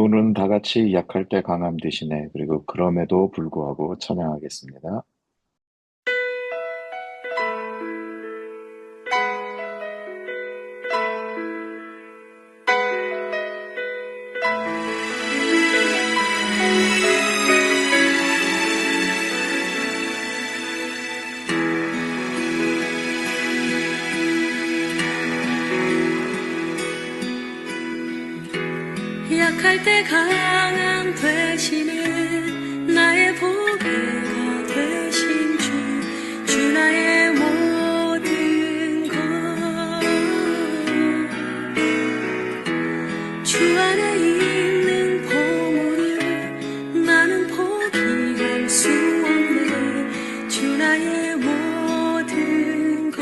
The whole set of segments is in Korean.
오늘은 다 같이 약할 때 강함 대신에 그리고 그럼에도 불구하고 찬양하겠습니다. 약할 때 강함 되시는 나의 보배가 되신 주 나의 모든 것 주 안에 있는 보물을 나는 포기할 수 없네. 주 나의 모든 것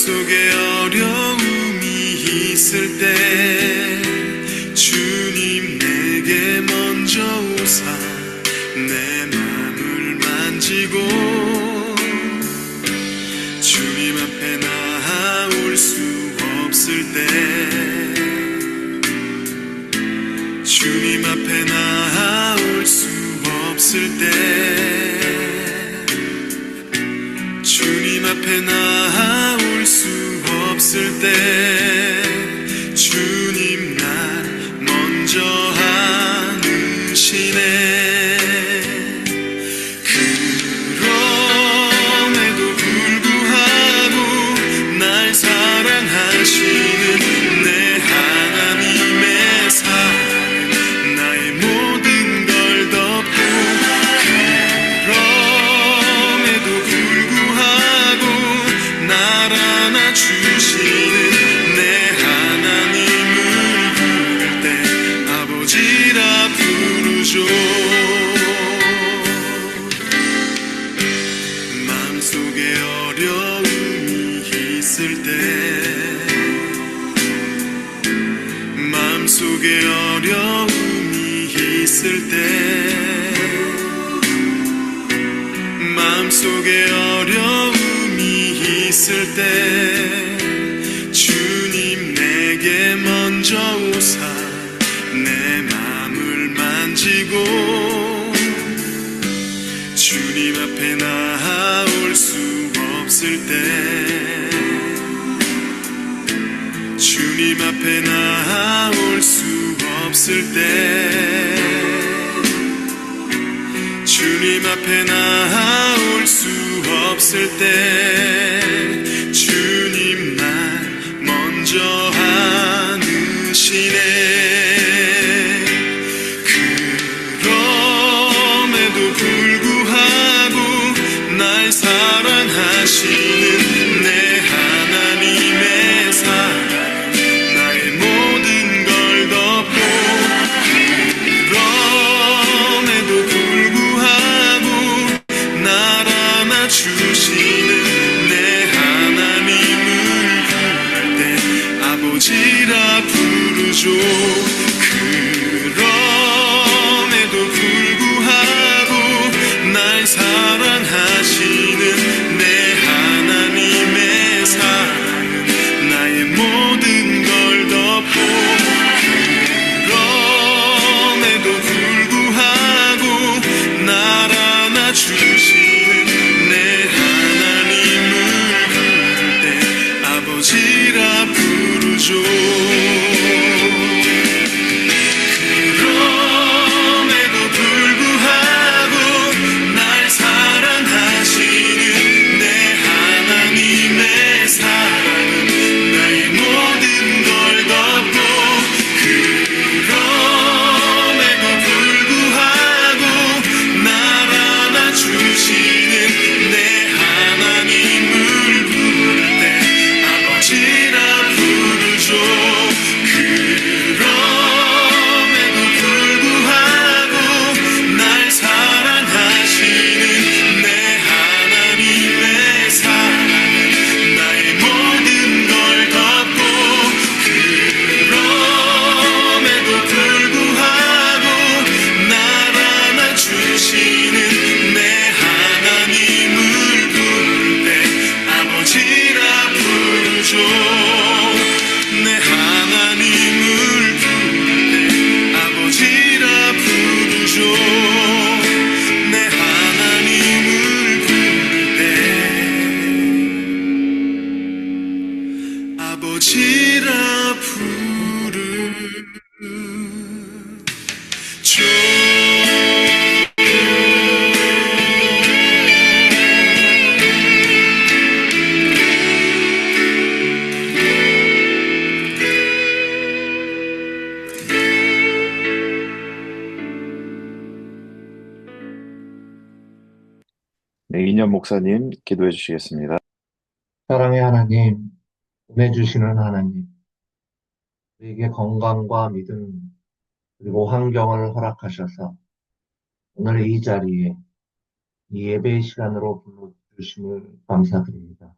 마음속에 어려움이 있을 때 주님 내게 먼저 오사 내 맘을 만지고 주님 앞에 나아올 수 없을 때 주님 앞에 나아올 수 없을 때 주님 앞에 나아올 수 없을 때 주님 날 먼저 안으시네. 그럼에도 불구하고 날 사랑하시는 내 하나님의 사랑 나의 모든 걸 덮고 그럼에도 불구하고 날 안아주시는 내 하나님을 부를 때 아버지라 부르죠. 마음속에 어려움이 있을 때 마음속에 어려움이 있을 때 마음속에 어려움이 있을 때 주님 내게 먼저 오사 내 맘을 만지고 주님 앞에 나아올 수 없을 때 주님 앞에 나아올 수 없을 때 주님 앞에 나아올 수 없을 때 주님 날 먼저 안으시네. 그럼에도 불구하고 날 사랑하시는 내 하나님의 사랑 나의 모든 걸 덮고 그럼에도 불구하고 날 안아주시는 내 하나님을 부를 때 아버지라 부르죠. 그럼에도 불구하고 날 사랑하시는 내 하나님의 사랑은 나의 모든 걸 덮고 그럼에도 불구하고 날 안아주시는 내 하나님을 부를 때 아버지라 부르죠. 그럼에도 불구하고 날 사랑하시는 내 하나님의 사랑은 나의 모든 걸 덮고 그럼에도 불구하고 날 안아주시는 내 하나님을 부를 때 아버지라 부르죠. 그럼에도 불구하고 날 사랑하시는 내 하나님의 사랑은 나의 모든 걸 덮고 그럼에도 불구하고 날 안아주시는 내 하나님을 부를 때 아버지라 부르죠. 내 하나님을 부를 때 아버지라 부르죠. 내 하나님을 부를 때 아버지라 부르죠. 네, 이년 목사님 기도해 주시겠습니다. 사랑의 하나님, 은혜 주시는 하나님, 우리에게 건강과 믿음, 그리고 환경을 허락하셔서 오늘 이 자리에 이 예배의 시간으로 불러주심을 감사드립니다.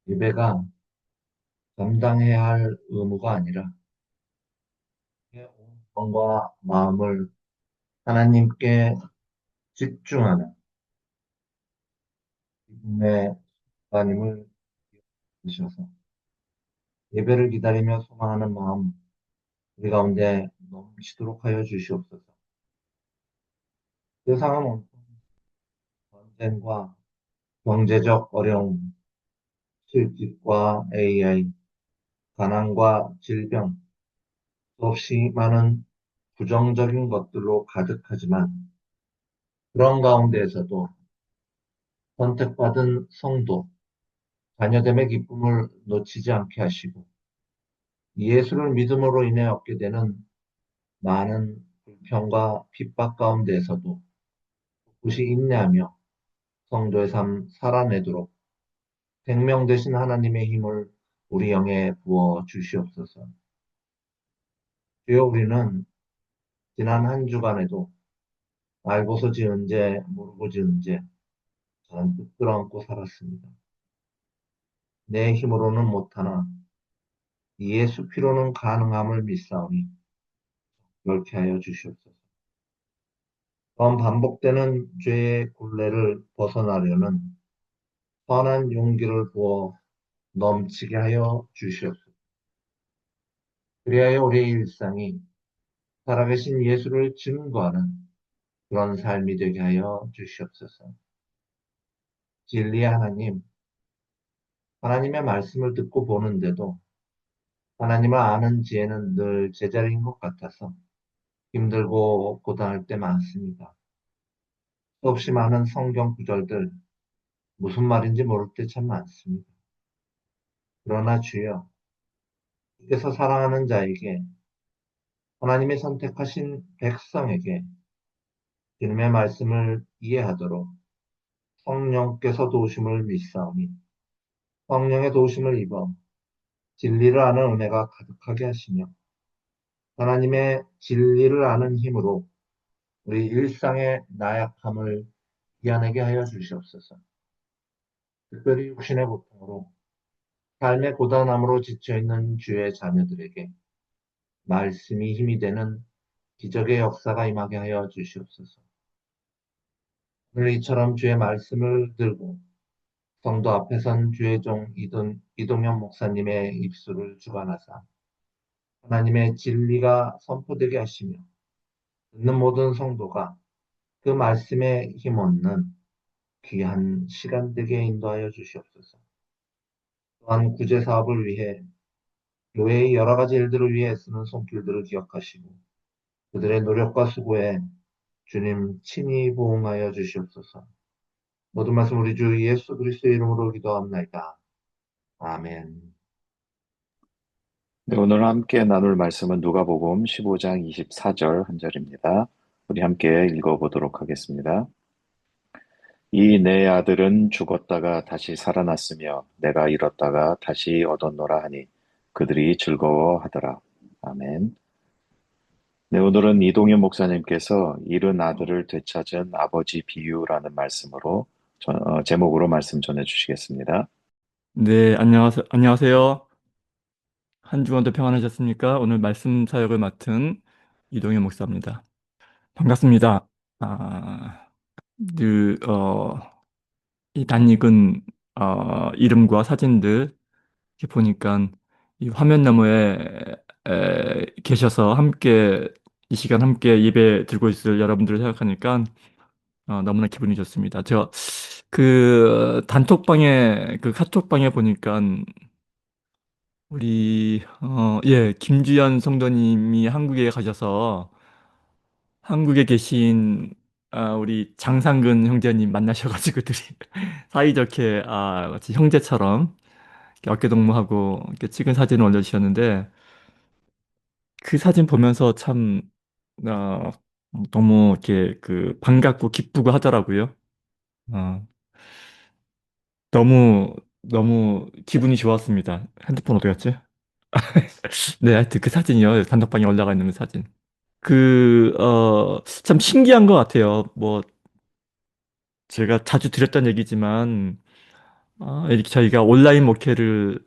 예배가 감당해야 할 의무가 아니라 온 마음과 마음을 하나님께 집중하는 기쁨의 하나님을 주셔서 예배를 기다리며 소망하는 마음 우리 가운데 넘치도록 하여 주시옵소서. 세상은 온통 전쟁과 경제적 어려움, 실직과 AI, 가난과 질병, 수없이 많은 부정적인 것들로 가득하지만 그런 가운데에서도 선택받은 성도, 자녀됨의 기쁨을 놓치지 않게 하시고 예수를 믿음으로 인해 얻게 되는 많은 불평과 핍박 가운데에서도 굳이 인내하며 성도의 삶 살아내도록 생명 되신 하나님의 힘을 우리 영에 부어 주시옵소서. 주여 우리는 지난 한 주간에도 알고서 지은 죄, 모르고 지은 죄 잔뜩 끌어안고 살았습니다. 내 힘으로는 못하나 예수 피로는 가능함을 믿사오니 그렇게 하여 주시옵소서. 또한 반복되는 죄의 굴레를 벗어나려는 선한 용기를 부어 넘치게 하여 주시옵소서. 그리하여 우리의 일상이 살아계신 예수를 증거하는 그런 삶이 되게 하여 주시옵소서. 진리의 하나님, 하나님의 말씀을 듣고 보는데도 하나님을 아는 지혜는 늘 제자리인 것 같아서 힘들고 고단할 때 많습니다. 수없이 많은 성경 구절들, 무슨 말인지 모를 때 참 많습니다. 그러나 주여, 주께서 사랑하는 자에게, 하나님의 선택하신 백성에게 주님의 말씀을 이해하도록 성령께서 도우심을 믿사오니 성령의 도우심을 입어 진리를 아는 은혜가 가득하게 하시며 하나님의 진리를 아는 힘으로 우리 일상의 나약함을 이겨내게 하여 주시옵소서. 특별히 육신의 고통으로 삶의 고단함으로 지쳐있는 주의 자녀들에게 말씀이 힘이 되는 기적의 역사가 임하게 하여 주시옵소서. 오늘 이처럼 주의 말씀을 들고 성도 앞에 선 주의 종 이동현 목사님의 입술을 주관하사 하나님의 진리가 선포되게 하시며 듣는 모든 성도가 그 말씀에 힘없는 귀한 시간 되게 인도하여 주시옵소서. 또한 구제 사업을 위해 교회의 여러 가지 일들을 위해 쓰는 손길들을 기억하시고 그들의 노력과 수고에 주님 친히 보응하여 주시옵소서. 모든 말씀 우리 주 예수 그리스도의 이름으로 기도합나이다. 아멘. 네, 오늘 함께 나눌 말씀은 누가복음 15장 24절 한 절입니다. 우리 함께 읽어보도록 하겠습니다. 이 내 아들은 죽었다가 다시 살아났으며 내가 잃었다가 다시 얻었노라 하니 그들이 즐거워하더라. 아멘. 네, 오늘은 이동현 목사님께서 잃은 아들을 되찾은 아버지 비유라는 말씀으로 제목으로 말씀 전해 주시겠습니다. 네, 안녕하세요. 한 주간도 평안하셨습니까? 오늘 말씀 사역을 맡은 이동현 목사입니다. 반갑습니다. 아, 이 낯익은 이름과 사진들 이렇게 보니까 이 화면 너머에 계셔서 함께 이 시간 함께 예배 드리고 있을 여러분들을 생각하니까 너무나 기분이 좋습니다. 제가 그 단톡방에 그 카톡방에 보니까 김주연 성도님이 한국에 가셔서 한국에 계신 우리 장상근 형제님 만나셔가지고 둘이 사이좋게 마치 형제처럼 이렇게 어깨동무하고 이렇게 찍은 사진을 올려주셨는데 그 사진 보면서 참 어, 너무 이렇게 그 반갑고 기쁘고 하더라고요. 어, 너무 너무 기분이 좋았습니다. 핸드폰 어디 갔지? 네, 하여튼 그 사진이요. 단톡방에 올라가 있는 그 사진. 참 신기한 것 같아요. 뭐, 제가 자주 드렸던 얘기지만, 이렇게 저희가 온라인 목회를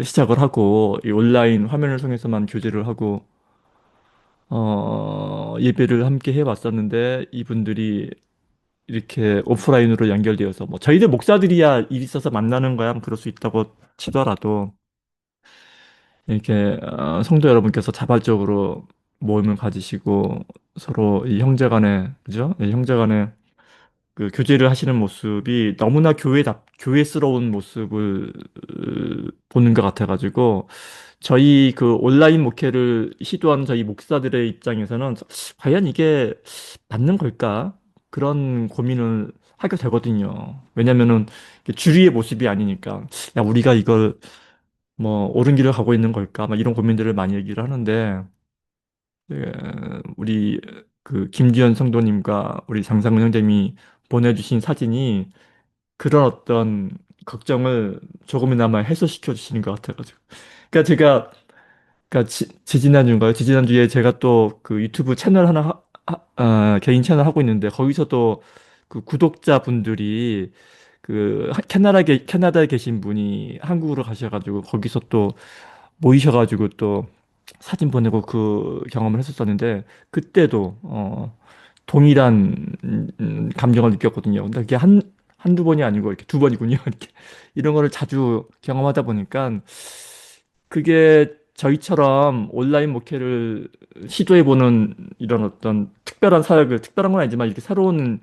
시작을 하고 이 온라인 화면을 통해서만 교제를 하고 예배를 함께 해왔었는데 이분들이 이렇게 오프라인으로 연결되어서 뭐 저희들 목사들이야 일 있어서 만나는 거야 그럴 수 있다고 치더라도 이렇게 성도 여러분께서 자발적으로 모임을 가지시고 서로 이 형제간에 그죠? 이 형제간에 그 교제를 하시는 모습이 너무나 교회스러운 모습을 보는 것 같아가지고 저희 그 온라인 목회를 시도하는 저희 목사들의 입장에서는 과연 이게 맞는 걸까? 그런 고민을 하게 되거든요. 왜냐면은 이게 주류의 모습이 아니니까 야 우리가 이걸 뭐 옳은 길을 가고 있는 걸까? 막 이런 고민들을 많이 얘기를 하는데 예, 우리 그 김기현 성도님과 우리 장상근 형제님이 보내주신 사진이 그런 어떤 걱정을 조금이나마 해소시켜 주시는 것 같아가지고. 그러니까 제가 그러니까 지지난주인가요? 지지난주에 제가 또 그 유튜브 채널 하나 개인 채널 하고 있는데 거기서도 그 구독자분들이 그 캐나다에 계신 분이 한국으로 가셔가지고 거기서 또 모이셔가지고 또 사진 보내고 그 경험을 했었었는데 그때도 동일한 감정을 느꼈거든요. 근데 그게 한두 번이 아니고 이렇게 두 번이군요. 이렇게 이런 거를 자주 경험하다 보니까 그게 저희처럼 온라인 목회를 시도해보는 이런 어떤 특별한 사역을, 특별한 건 아니지만 이렇게 새로운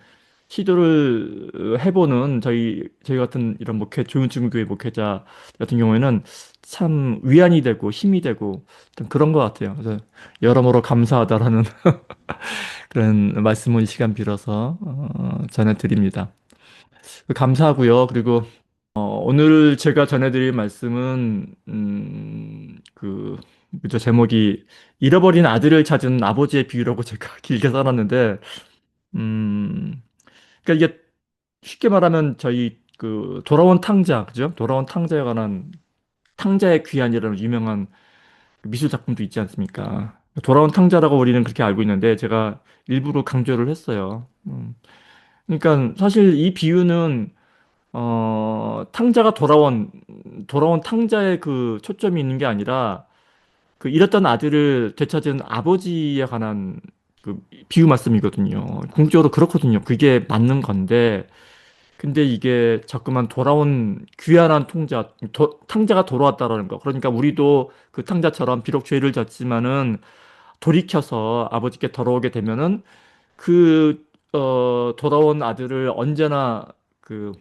시도를 해보는 저희 같은 이런 조윤증교회 목회자 같은 경우에는 참 위안이 되고 힘이 되고 좀 그런 것 같아요. 그래서 여러모로 감사하다라는 그런 말씀을 이 시간 빌어서 전해드립니다. 감사하고요. 그리고 오늘 제가 전해드릴 말씀은 그저 제목이 잃어버린 아들을 찾은 아버지의 비유라고 제가 길게 써놨는데 음, 그러니까 이게 쉽게 말하면 저희 그 돌아온 탕자, 그죠? 돌아온 탕자에 관한 탕자의 귀환이라는 유명한 미술 작품도 있지 않습니까? 돌아온 탕자라고 우리는 그렇게 알고 있는데 제가 일부러 강조를 했어요. 그러니까 사실 이 비유는 탕자가 돌아온 탕자의 그 초점이 있는 게 아니라 그 잃었던 아들을 되찾은 아버지에 관한 그 비유 말씀이거든요. 궁극적으로 그렇거든요. 그게 맞는 건데, 근데 이게 자꾸만 돌아온 귀환한 탕자가 돌아왔다라는 거. 그러니까 우리도 그 탕자처럼 비록 죄를 졌지만은 돌이켜서 아버지께 돌아오게 되면은 돌아온 아들을 언제나 그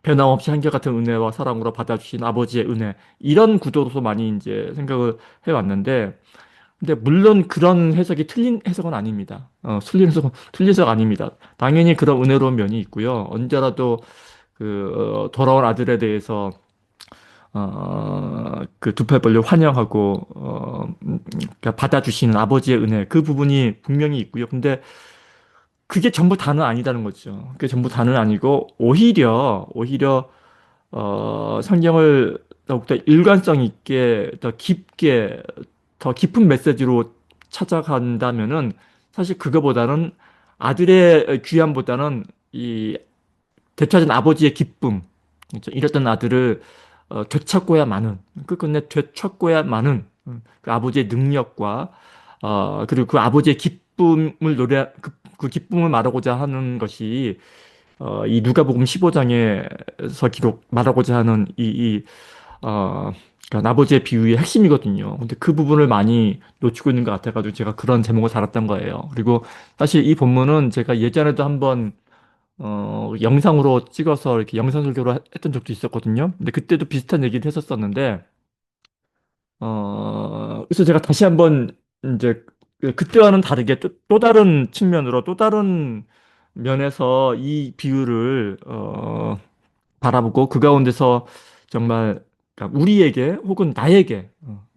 변함없이 한결같은 은혜와 사랑으로 받아주신 아버지의 은혜. 이런 구도로서 많이 이제 생각을 해왔는데, 근데 물론 그런 해석이 틀린 해석은 아닙니다. 틀린 해석 아닙니다. 당연히 그런 은혜로운 면이 있고요. 언제라도 돌아온 아들에 대해서 그 두 팔 벌려 환영하고 그러니까 받아주시는 아버지의 은혜 그 부분이 분명히 있고요. 근데 그게 전부 다는 아니다는 거죠. 그게 전부 다는 아니고 오히려 성경을 더욱더 일관성 있게 더 깊게 더 깊은 메시지로 찾아간다면은 사실 그거보다는 아들의 귀함보다는 이 되찾은 아버지의 기쁨, 그렇죠? 잃었던 아들을 되찾고야마는 끝끝내 되찾고야마는 그 아버지의 능력과 그리고 그 아버지의 기쁨을 그 기쁨을 말하고자 하는 것이 이 누가복음 15장에서 기록 말하고자 하는 그러니까 아버지의 비유의 핵심이거든요. 근데 그 부분을 많이 놓치고 있는 것 같아가지고 제가 그런 제목을 달았던 거예요. 그리고 사실 이 본문은 제가 예전에도 한번 영상으로 찍어서 이렇게 영상 설교를 했던 적도 있었거든요. 근데 그때도 비슷한 얘기를 했었었는데, 그래서 제가 다시 한번 이제 그때와는 다르게 또 다른 측면으로 또 다른 면에서 이 비유를 바라보고 그 가운데서 정말 그러니까 우리에게 혹은 나에게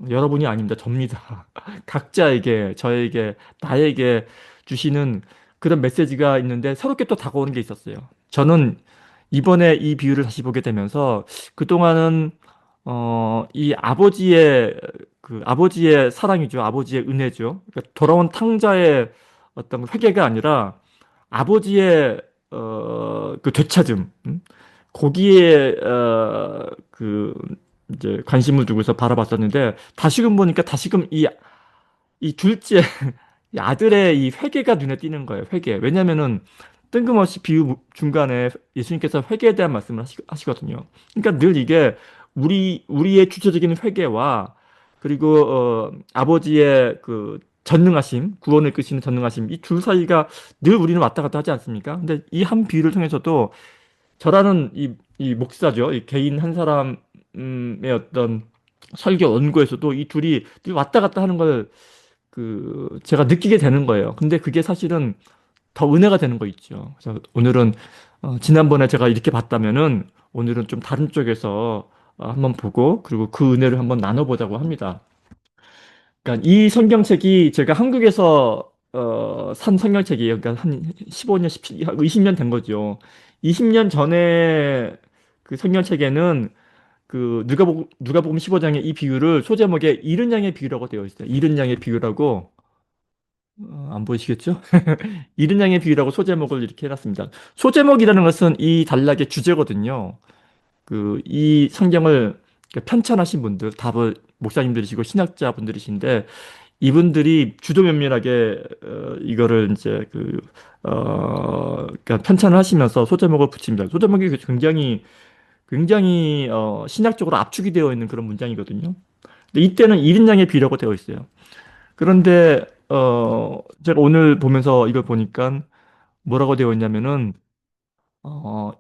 여러분이 아닙니다. 접니다. 각자에게 저에게 나에게 주시는 그런 메시지가 있는데 새롭게 또 다가오는 게 있었어요. 저는 이번에 이 비유를 다시 보게 되면서 그동안은 이 아버지의 사랑이죠. 아버지의 은혜죠. 그러니까 돌아온 탕자의 어떤 회개가 아니라 아버지의 그 되찾음. 거기에 그 이제 관심을 두고서 바라봤었는데 다시금 보니까 다시금 이 둘째 이 아들의 이 회개가 눈에 띄는 거예요. 회개. 왜냐면은 뜬금없이 비유 중간에 예수님께서 회개에 대한 말씀을 하시거든요. 그러니까 늘 이게 우리의 주체적인 회개와 그리고 아버지의 그 전능하심, 구원을 이끄시는 전능하심, 이 둘 사이가 늘 우리는 왔다 갔다 하지 않습니까? 근데 이 한 비유를 통해서도 저라는 이 목사죠. 이 개인 한 사람의 어떤 설교 원고에서도 이 둘이 늘 왔다 갔다 하는 걸 제가 느끼게 되는 거예요. 근데 그게 사실은 더 은혜가 되는 거 있죠. 그래서 오늘은 지난번에 제가 이렇게 봤다면은 오늘은 좀 다른 쪽에서 한번 보고 그리고 그 은혜를 한번 나눠보자고 합니다. 그러니까 이 성경책이 제가 한국에서 산 성경책이에요. 그러니까 한 15년, 17, 20년 된 거죠. 20년 전에 그 성경책에는 누가복음 15장의 이 비유를 소제목에 이른 양의 비유라고 되어 있어요. 이른 양의 비유라고 안 보이시겠죠? 이른 양의 비유라고 소제목을 이렇게 해놨습니다. 소제목이라는 것은 이 단락의 주제거든요. 이 성경을 편찬하신 분들, 답을 목사님들이시고 신학자분들이신데 이분들이 주도면밀하게 이거를 이제 그러니까 편찬을 하시면서 소제목을 붙입니다. 소제목이 굉장히 신학적으로 압축이 되어 있는 그런 문장이거든요. 근데 이때는 이른 양의 비유라고 되어 있어요. 그런데 제가 오늘 보면서 이걸 보니까 뭐라고 되어 있냐면은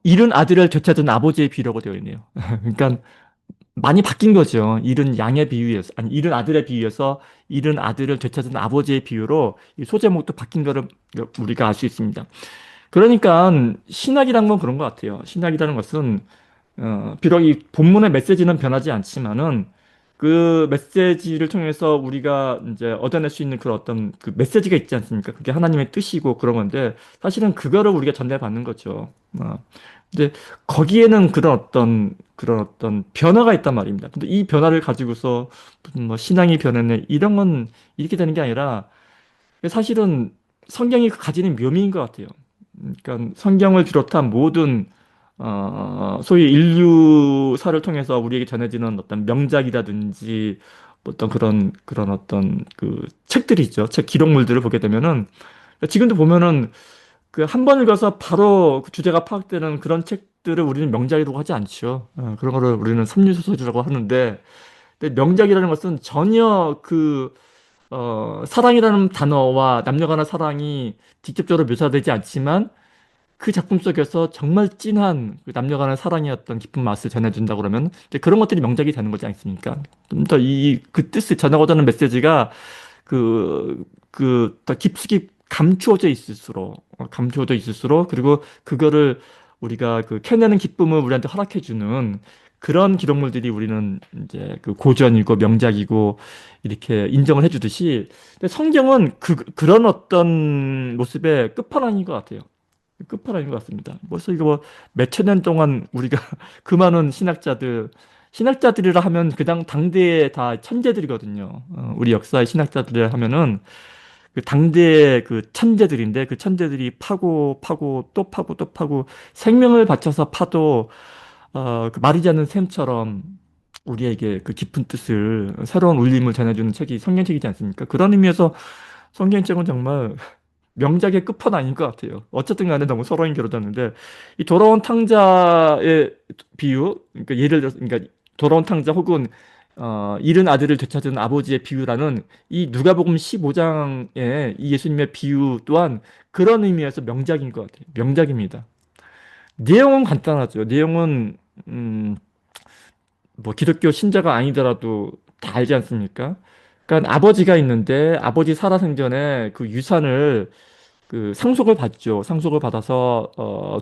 잃은 아들을 되찾은 아버지의 비유라고 되어 있네요. 그러니까 많이 바뀐 거죠. 잃은 양의 비유에서 아니 잃은 아들의 비유에서 잃은 아들을 되찾은 아버지의 비유로 이 소제목도 바뀐 거를 우리가 알 수 있습니다. 그러니까 신학이란 건 그런 것 같아요. 신학이라는 것은 비록 이 본문의 메시지는 변하지 않지만은 그 메시지를 통해서 우리가 이제 얻어낼 수 있는 그런 어떤 그 메시지가 있지 않습니까? 그게 하나님의 뜻이고 그런 건데 사실은 그거를 우리가 전달받는 거죠. 근데 거기에는 그런 어떤 변화가 있단 말입니다. 근데 이 변화를 가지고서 무슨 뭐 신앙이 변했네 이런 건 이렇게 되는 게 아니라 사실은 성경이 가지는 묘미인 것 같아요. 그러니까 성경을 비롯한 모든 소위 인류사를 통해서 우리에게 전해지는 어떤 명작이라든지 어떤 그런 어떤 그 책들이 있죠. 책 기록물들을 보게 되면은 지금도 보면은 그 한 번 읽어서 바로 그 주제가 파악되는 그런 책들을 우리는 명작이라고 하지 않죠. 그런 거를 우리는 삼류소설이라고 하는데 근데 명작이라는 것은 전혀 사랑이라는 단어와 남녀 간의 사랑이 직접적으로 묘사되지 않지만 그 작품 속에서 정말 찐한 그 남녀 간의 사랑이었던 깊은 맛을 전해준다 그러면 이제 그런 것들이 명작이 되는 거지 않습니까? 좀 더 그 뜻을 전하고자 하는 메시지가 더 깊숙이 감추어져 있을수록 그리고 그거를 우리가 캐내는 기쁨을 우리한테 허락해 주는 그런 기록물들이 우리는 이제 고전이고 명작이고 이렇게 인정을 해주듯이 근데 성경은 그런 어떤 모습의 끝판왕인 것 같아요. 끝판왕인 것 같습니다. 벌써 이거 뭐 몇천 년 동안 우리가 그 많은 신학자들이라 하면 당대의 다 천재들이거든요. 우리 역사의 신학자들이라 하면은 그 당대의 그 천재들인데 그 천재들이 파고 또 파고 또 파고 생명을 바쳐서 파도 그 마르지 않는 샘처럼 우리에게 그 깊은 뜻을 새로운 울림을 전해주는 책이 성경책이지 않습니까? 그런 의미에서 성경책은 정말 명작의 끝판왕인 것 같아요. 어쨌든 간에 너무 서로인 겨루졌는데 이 돌아온 탕자의 비유, 그러니까 예를 들어서 그러니까 돌아온 탕자 혹은 잃은 아들을 되찾은 아버지의 비유라는 이 누가복음 15장의 이 예수님의 비유 또한 그런 의미에서 명작인 것 같아요. 명작입니다. 내용은 간단하죠. 내용은 뭐 기독교 신자가 아니더라도 다 알지 않습니까? 그러니까 아버지가 있는데 아버지 살아생전에 그 유산을 상속을 받죠. 상속을 받아서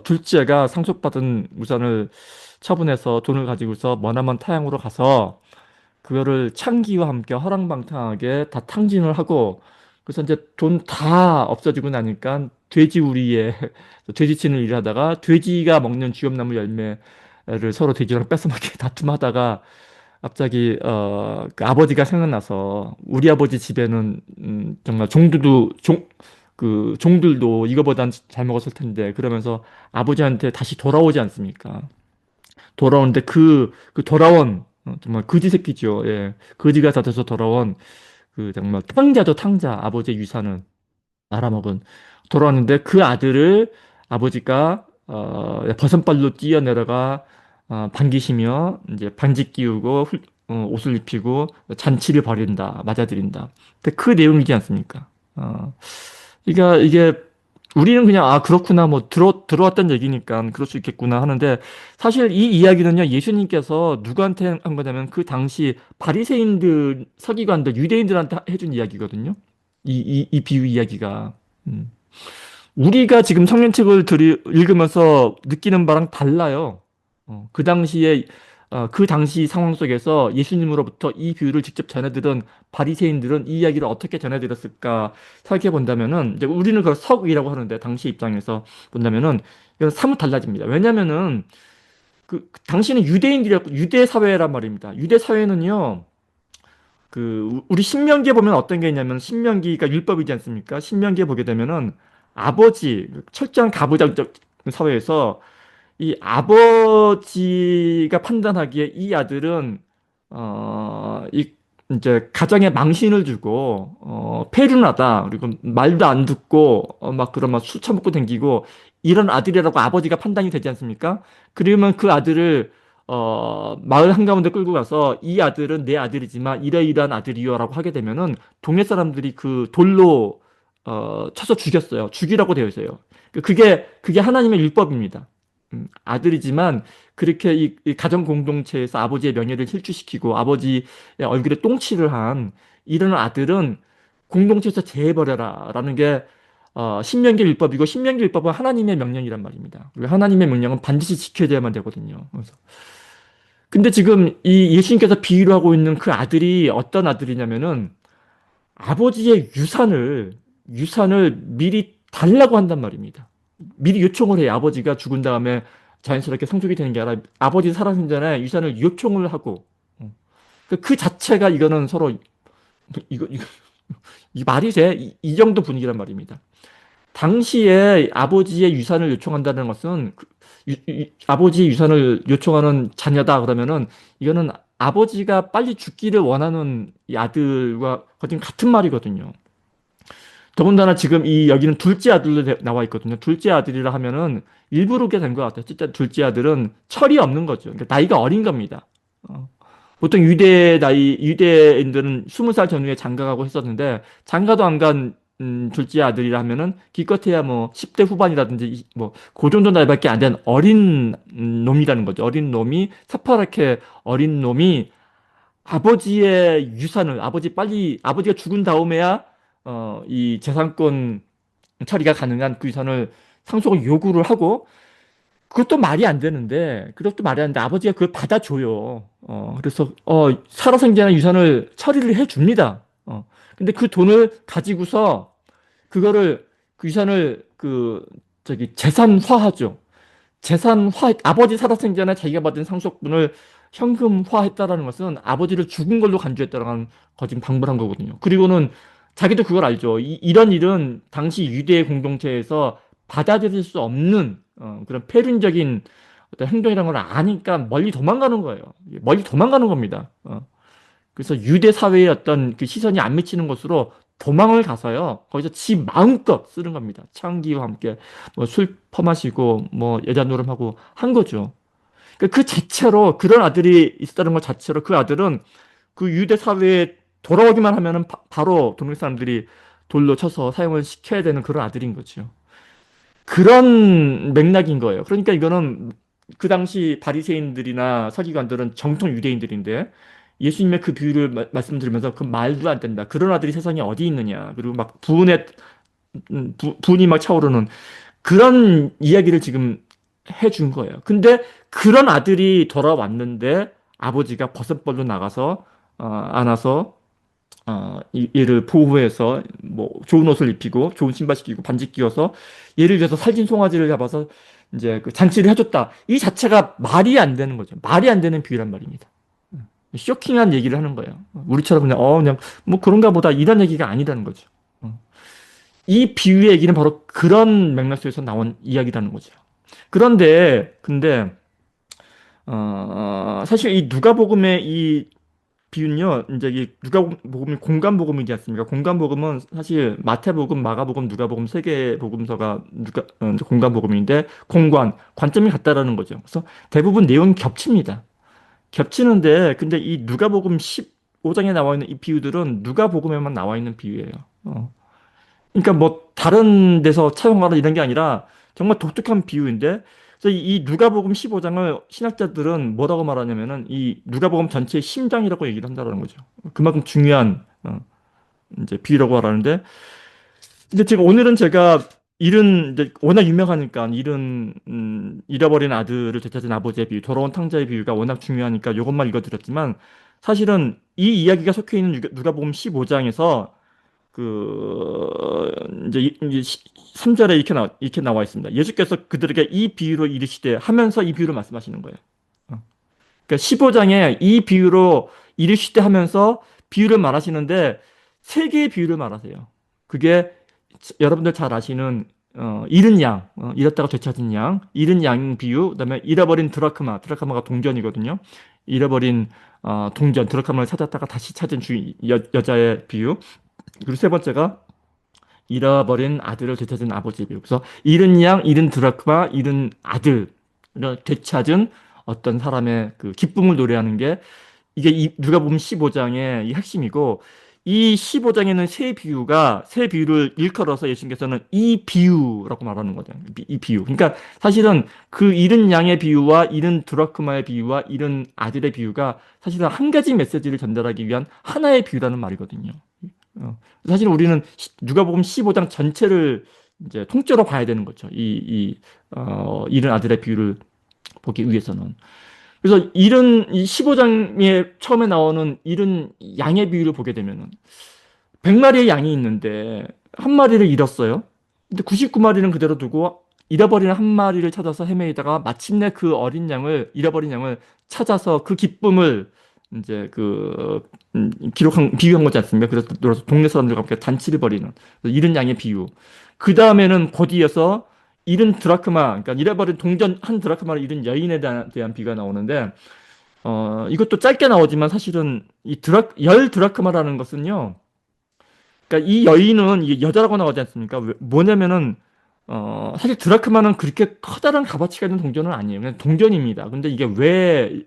둘째가 상속받은 유산을 처분해서 돈을 가지고서 머나먼 타향으로 가서 그거를 창기와 함께 허랑방탕하게 다 탕진을 하고 그래서 이제 돈 다 없어지고 나니까 돼지우리에 돼지치는 일을 하다가 돼지가 먹는 쥐엄나무 열매를 서로 돼지랑 뺏어먹기 다툼하다가 갑자기 그 아버지가 생각나서 우리 아버지 집에는 정말 종들도 이거보단 잘 먹었을 텐데 그러면서 아버지한테 다시 돌아오지 않습니까? 돌아오는데 그 돌아온, 정말 거지 새끼죠. 예. 거지가 다 돼서 돌아온 그 정말 탕자죠, 탕자. 아버지의 유산을 말아먹은. 돌아왔는데 그 아들을 아버지가 버선발로 뛰어내려가 반기시며 이제 반지 끼우고 옷을 입히고 잔치를 벌인다, 맞아들인다. 근데 그 내용이지 않습니까? 그러니까 이게 우리는 그냥 아 그렇구나 뭐 들어왔던 얘기니까 그럴 수 있겠구나 하는데 사실 이 이야기는요 예수님께서 누구한테 한 거냐면 그 당시 바리새인들 서기관들 유대인들한테 해준 이야기거든요. 이 비유 이야기가. 음. 우리가 지금 성경책을 읽으면서 느끼는 바랑 달라요. 그 당시 상황 속에서 예수님으로부터 이 비유를 직접 전해들은 바리새인들은 이 이야기를 어떻게 전해들었을까 생각해 본다면은 이제 우리는 그걸 서구이라고 하는데 당시 입장에서 본다면은 이건 사뭇 달라집니다. 왜냐면은 그 당시는 유대인들이었고 유대 사회란 말입니다. 유대 사회는요. 우리 신명기에 보면 어떤 게 있냐면 신명기가 율법이지 않습니까? 신명기에 보게 되면은 아버지 철저한 가부장적 사회에서 이 아버지가 판단하기에 이 아들은 이 이제 가정에 망신을 주고 페륜하다 그리고 말도 안 듣고 막 그런 막 술 처먹고 댕기고 이런 아들이라고 아버지가 판단이 되지 않습니까? 그러면 그 아들을 마을 한가운데 끌고 가서 이 아들은 내 아들이지만 이러이러한 아들이요라고 하게 되면은 동네 사람들이 그 돌로 쳐서 죽였어요. 죽이라고 되어 있어요. 그게 하나님의 율법입니다. 아들이지만 그렇게 이 가정 공동체에서 아버지의 명예를 실추시키고 아버지의 얼굴에 똥칠을 한 이런 아들은 공동체에서 제해버려라라는 게 신명기 율법이고 신명기 율법은 하나님의 명령이란 말입니다. 그리고 하나님의 명령은 반드시 지켜져야만 되거든요. 그래서 근데 지금 이 예수님께서 비유를 하고 있는 그 아들이 어떤 아들이냐면은 아버지의 유산을 미리 달라고 한단 말입니다. 미리 요청을 해요. 아버지가 죽은 다음에 자연스럽게 상속이 되는 게 아니라 아버지 살아생 전에 유산을 요청을 하고 그 자체가 이거는 서로 이거 이 말이 돼? 이 정도 분위기란 말입니다. 당시에 아버지의 유산을 요청한다는 것은 아버지의 유산을 요청하는 자녀다 그러면은 이거는 아버지가 빨리 죽기를 원하는 이 아들과 거진 같은 말이거든요. 더군다나 지금 이 여기는 둘째 아들로 나와 있거든요. 둘째 아들이라 하면은 일부러 그렇게 된 것 같아요. 진짜 둘째 아들은 철이 없는 거죠. 그러니까 나이가 어린 겁니다. 보통 유대인들은 20살 전후에 장가가고 했었는데 장가도 안 간 둘째 아들이라 하면은 기껏해야 뭐 10대 후반이라든지 뭐 그 정도 나이밖에 안 된 어린 놈이라는 거죠. 어린 놈이 새파랗게 어린 놈이 아버지의 유산을 아버지가 죽은 다음에야 이 재산권 처리가 가능한 그 유산을 상속을 요구를 하고 그것도 말이 안 되는데 아버지가 그걸 받아줘요. 그래서 살아생전에 유산을 처리를 해줍니다. 근데 그 돈을 가지고서 그 유산을 저기 재산화하죠. 아버지 살아생 전에 자기가 받은 상속분을 현금화했다라는 것은 아버지를 죽은 걸로 간주했다라는 거짓 방불한 거거든요. 그리고는 자기도 그걸 알죠. 이런 일은 당시 유대 공동체에서 받아들일 수 없는 그런 폐륜적인 어떤 행동이라는 걸 아니까 멀리 도망가는 거예요. 멀리 도망가는 겁니다. 그래서 유대 사회의 어떤 그 시선이 안 미치는 곳으로 도망을 가서요. 거기서 지 마음껏 쓰는 겁니다. 창기와 함께 뭐 술 퍼마시고 뭐 여자 노름하고 한 거죠. 그 자체로 그런 아들이 있었다는 것 자체로 그 아들은 그 유대 사회에 돌아오기만 하면은 바로 동네 사람들이 돌로 쳐서 사형을 시켜야 되는 그런 아들인 거죠. 그런 맥락인 거예요. 그러니까 이거는 그 당시 바리새인들이나 서기관들은 정통 유대인들인데 예수님의 그 비유를 말씀드리면서 그 말도 안 된다. 그런 아들이 세상에 어디 있느냐. 그리고 막 분이 막 차오르는 그런 이야기를 지금 해준 거예요. 근데 그런 아들이 돌아왔는데 아버지가 버선벌로 나가서 안아서 얘를 보호해서 뭐 좋은 옷을 입히고 좋은 신발 시키고 반지 끼워서 얘를 위해서 살진 송아지를 잡아서 이제 그 잔치를 해줬다. 이 자체가 말이 안 되는 거죠. 말이 안 되는 비유란 말입니다. 쇼킹한 얘기를 하는 거예요. 우리처럼 그냥 뭐 그런가 보다 이런 얘기가 아니라는 거죠. 이 비유의 얘기는 바로 그런 맥락 속에서 나온 이야기라는 거죠. 근데 사실 이 누가복음의 이 비유는요, 이제 이 누가복음이 공간복음이지 않습니까? 공간복음은 사실 마태복음, 마가복음, 누가복음 세 개의 복음서가 이제 공간복음인데 관점이 같다라는 거죠. 그래서 대부분 내용이 겹칩니다. 겹치는데 근데 이 누가복음 15장에 나와 있는 이 비유들은 누가복음에만 나와 있는 비유예요. 어. 그러니까 뭐 다른 데서 차용하라 이런 게 아니라 정말 독특한 비유인데 그래서 이 누가복음 15장을 신학자들은 뭐라고 말하냐면은 이 누가복음 전체의 심장이라고 얘기를 한다는 거죠. 그만큼 중요한 이제 비유라고 말하는데 이제 제가 오늘은 제가 이제 워낙 유명하니까 잃어버린 아들을 되찾은 아버지의 비유, 돌아온 탕자의 비유가 워낙 중요하니까 이것만 읽어드렸지만 사실은 이 이야기가 속해 있는 누가복음 15장에서 이제 3절에 이렇게 나와 있습니다. 예수께서 그들에게 이 비유로 이르시되 하면서 이 비유를 말씀하시는 거예요. 그러니까 15장에 이 비유로 이르시되 하면서 비유를 말하시는데 세 개의 비유를 말하세요. 그게 여러분들 잘 아시는 잃은 양, 잃었다가 되찾은 양, 잃은 양 비유, 그다음에 잃어버린 드라크마가 동전이거든요. 잃어버린 동전, 드라크마를 찾았다가 다시 찾은 여자의 비유. 그리고 세 번째가 잃어버린 아들을 되찾은 아버지의 비유. 그래서 잃은 양, 잃은 드라크마, 잃은 아들을 되찾은 어떤 사람의 그 기쁨을 노래하는 게 이게 누가복음 15장의 이 핵심이고 이 15장에는 세 비유를 일컬어서 예수님께서는 이 비유라고 말하는 거죠. 이 비유. 그러니까 사실은 그 잃은 양의 비유와 잃은 드라크마의 비유와 잃은 아들의 비유가 사실은 한 가지 메시지를 전달하기 위한 하나의 비유라는 말이거든요. 사실 우리는 누가복음 15장 전체를 이제 통째로 봐야 되는 거죠. 잃은 아들의 비유를 보기 위해서는. 그래서 이 15장에 처음에 나오는 잃은 양의 비유를 보게 되면은 100마리의 양이 있는데 한 마리를 잃었어요. 근데 99마리는 그대로 두고 잃어버린 한 마리를 찾아서 헤매이다가 마침내 그 잃어버린 양을 찾아서 그 기쁨을 이제 비유한 거지 않습니까? 그래서 동네 사람들과 함께 단치를 벌이는 잃은 양의 비유. 그 다음에는 곧 이어서 잃은 드라크마, 그러니까 잃어버린 동전 한 드라크마를 잃은 여인에 대한 비유가 나오는데, 이것도 짧게 나오지만 사실은 열 드라크마라는 것은요, 그러니까 이 여인은 이게 여자라고 나오지 않습니까? 뭐냐면은, 사실 드라크마는 그렇게 커다란 값어치가 있는 동전은 아니에요. 그냥 동전입니다. 근데 이게 왜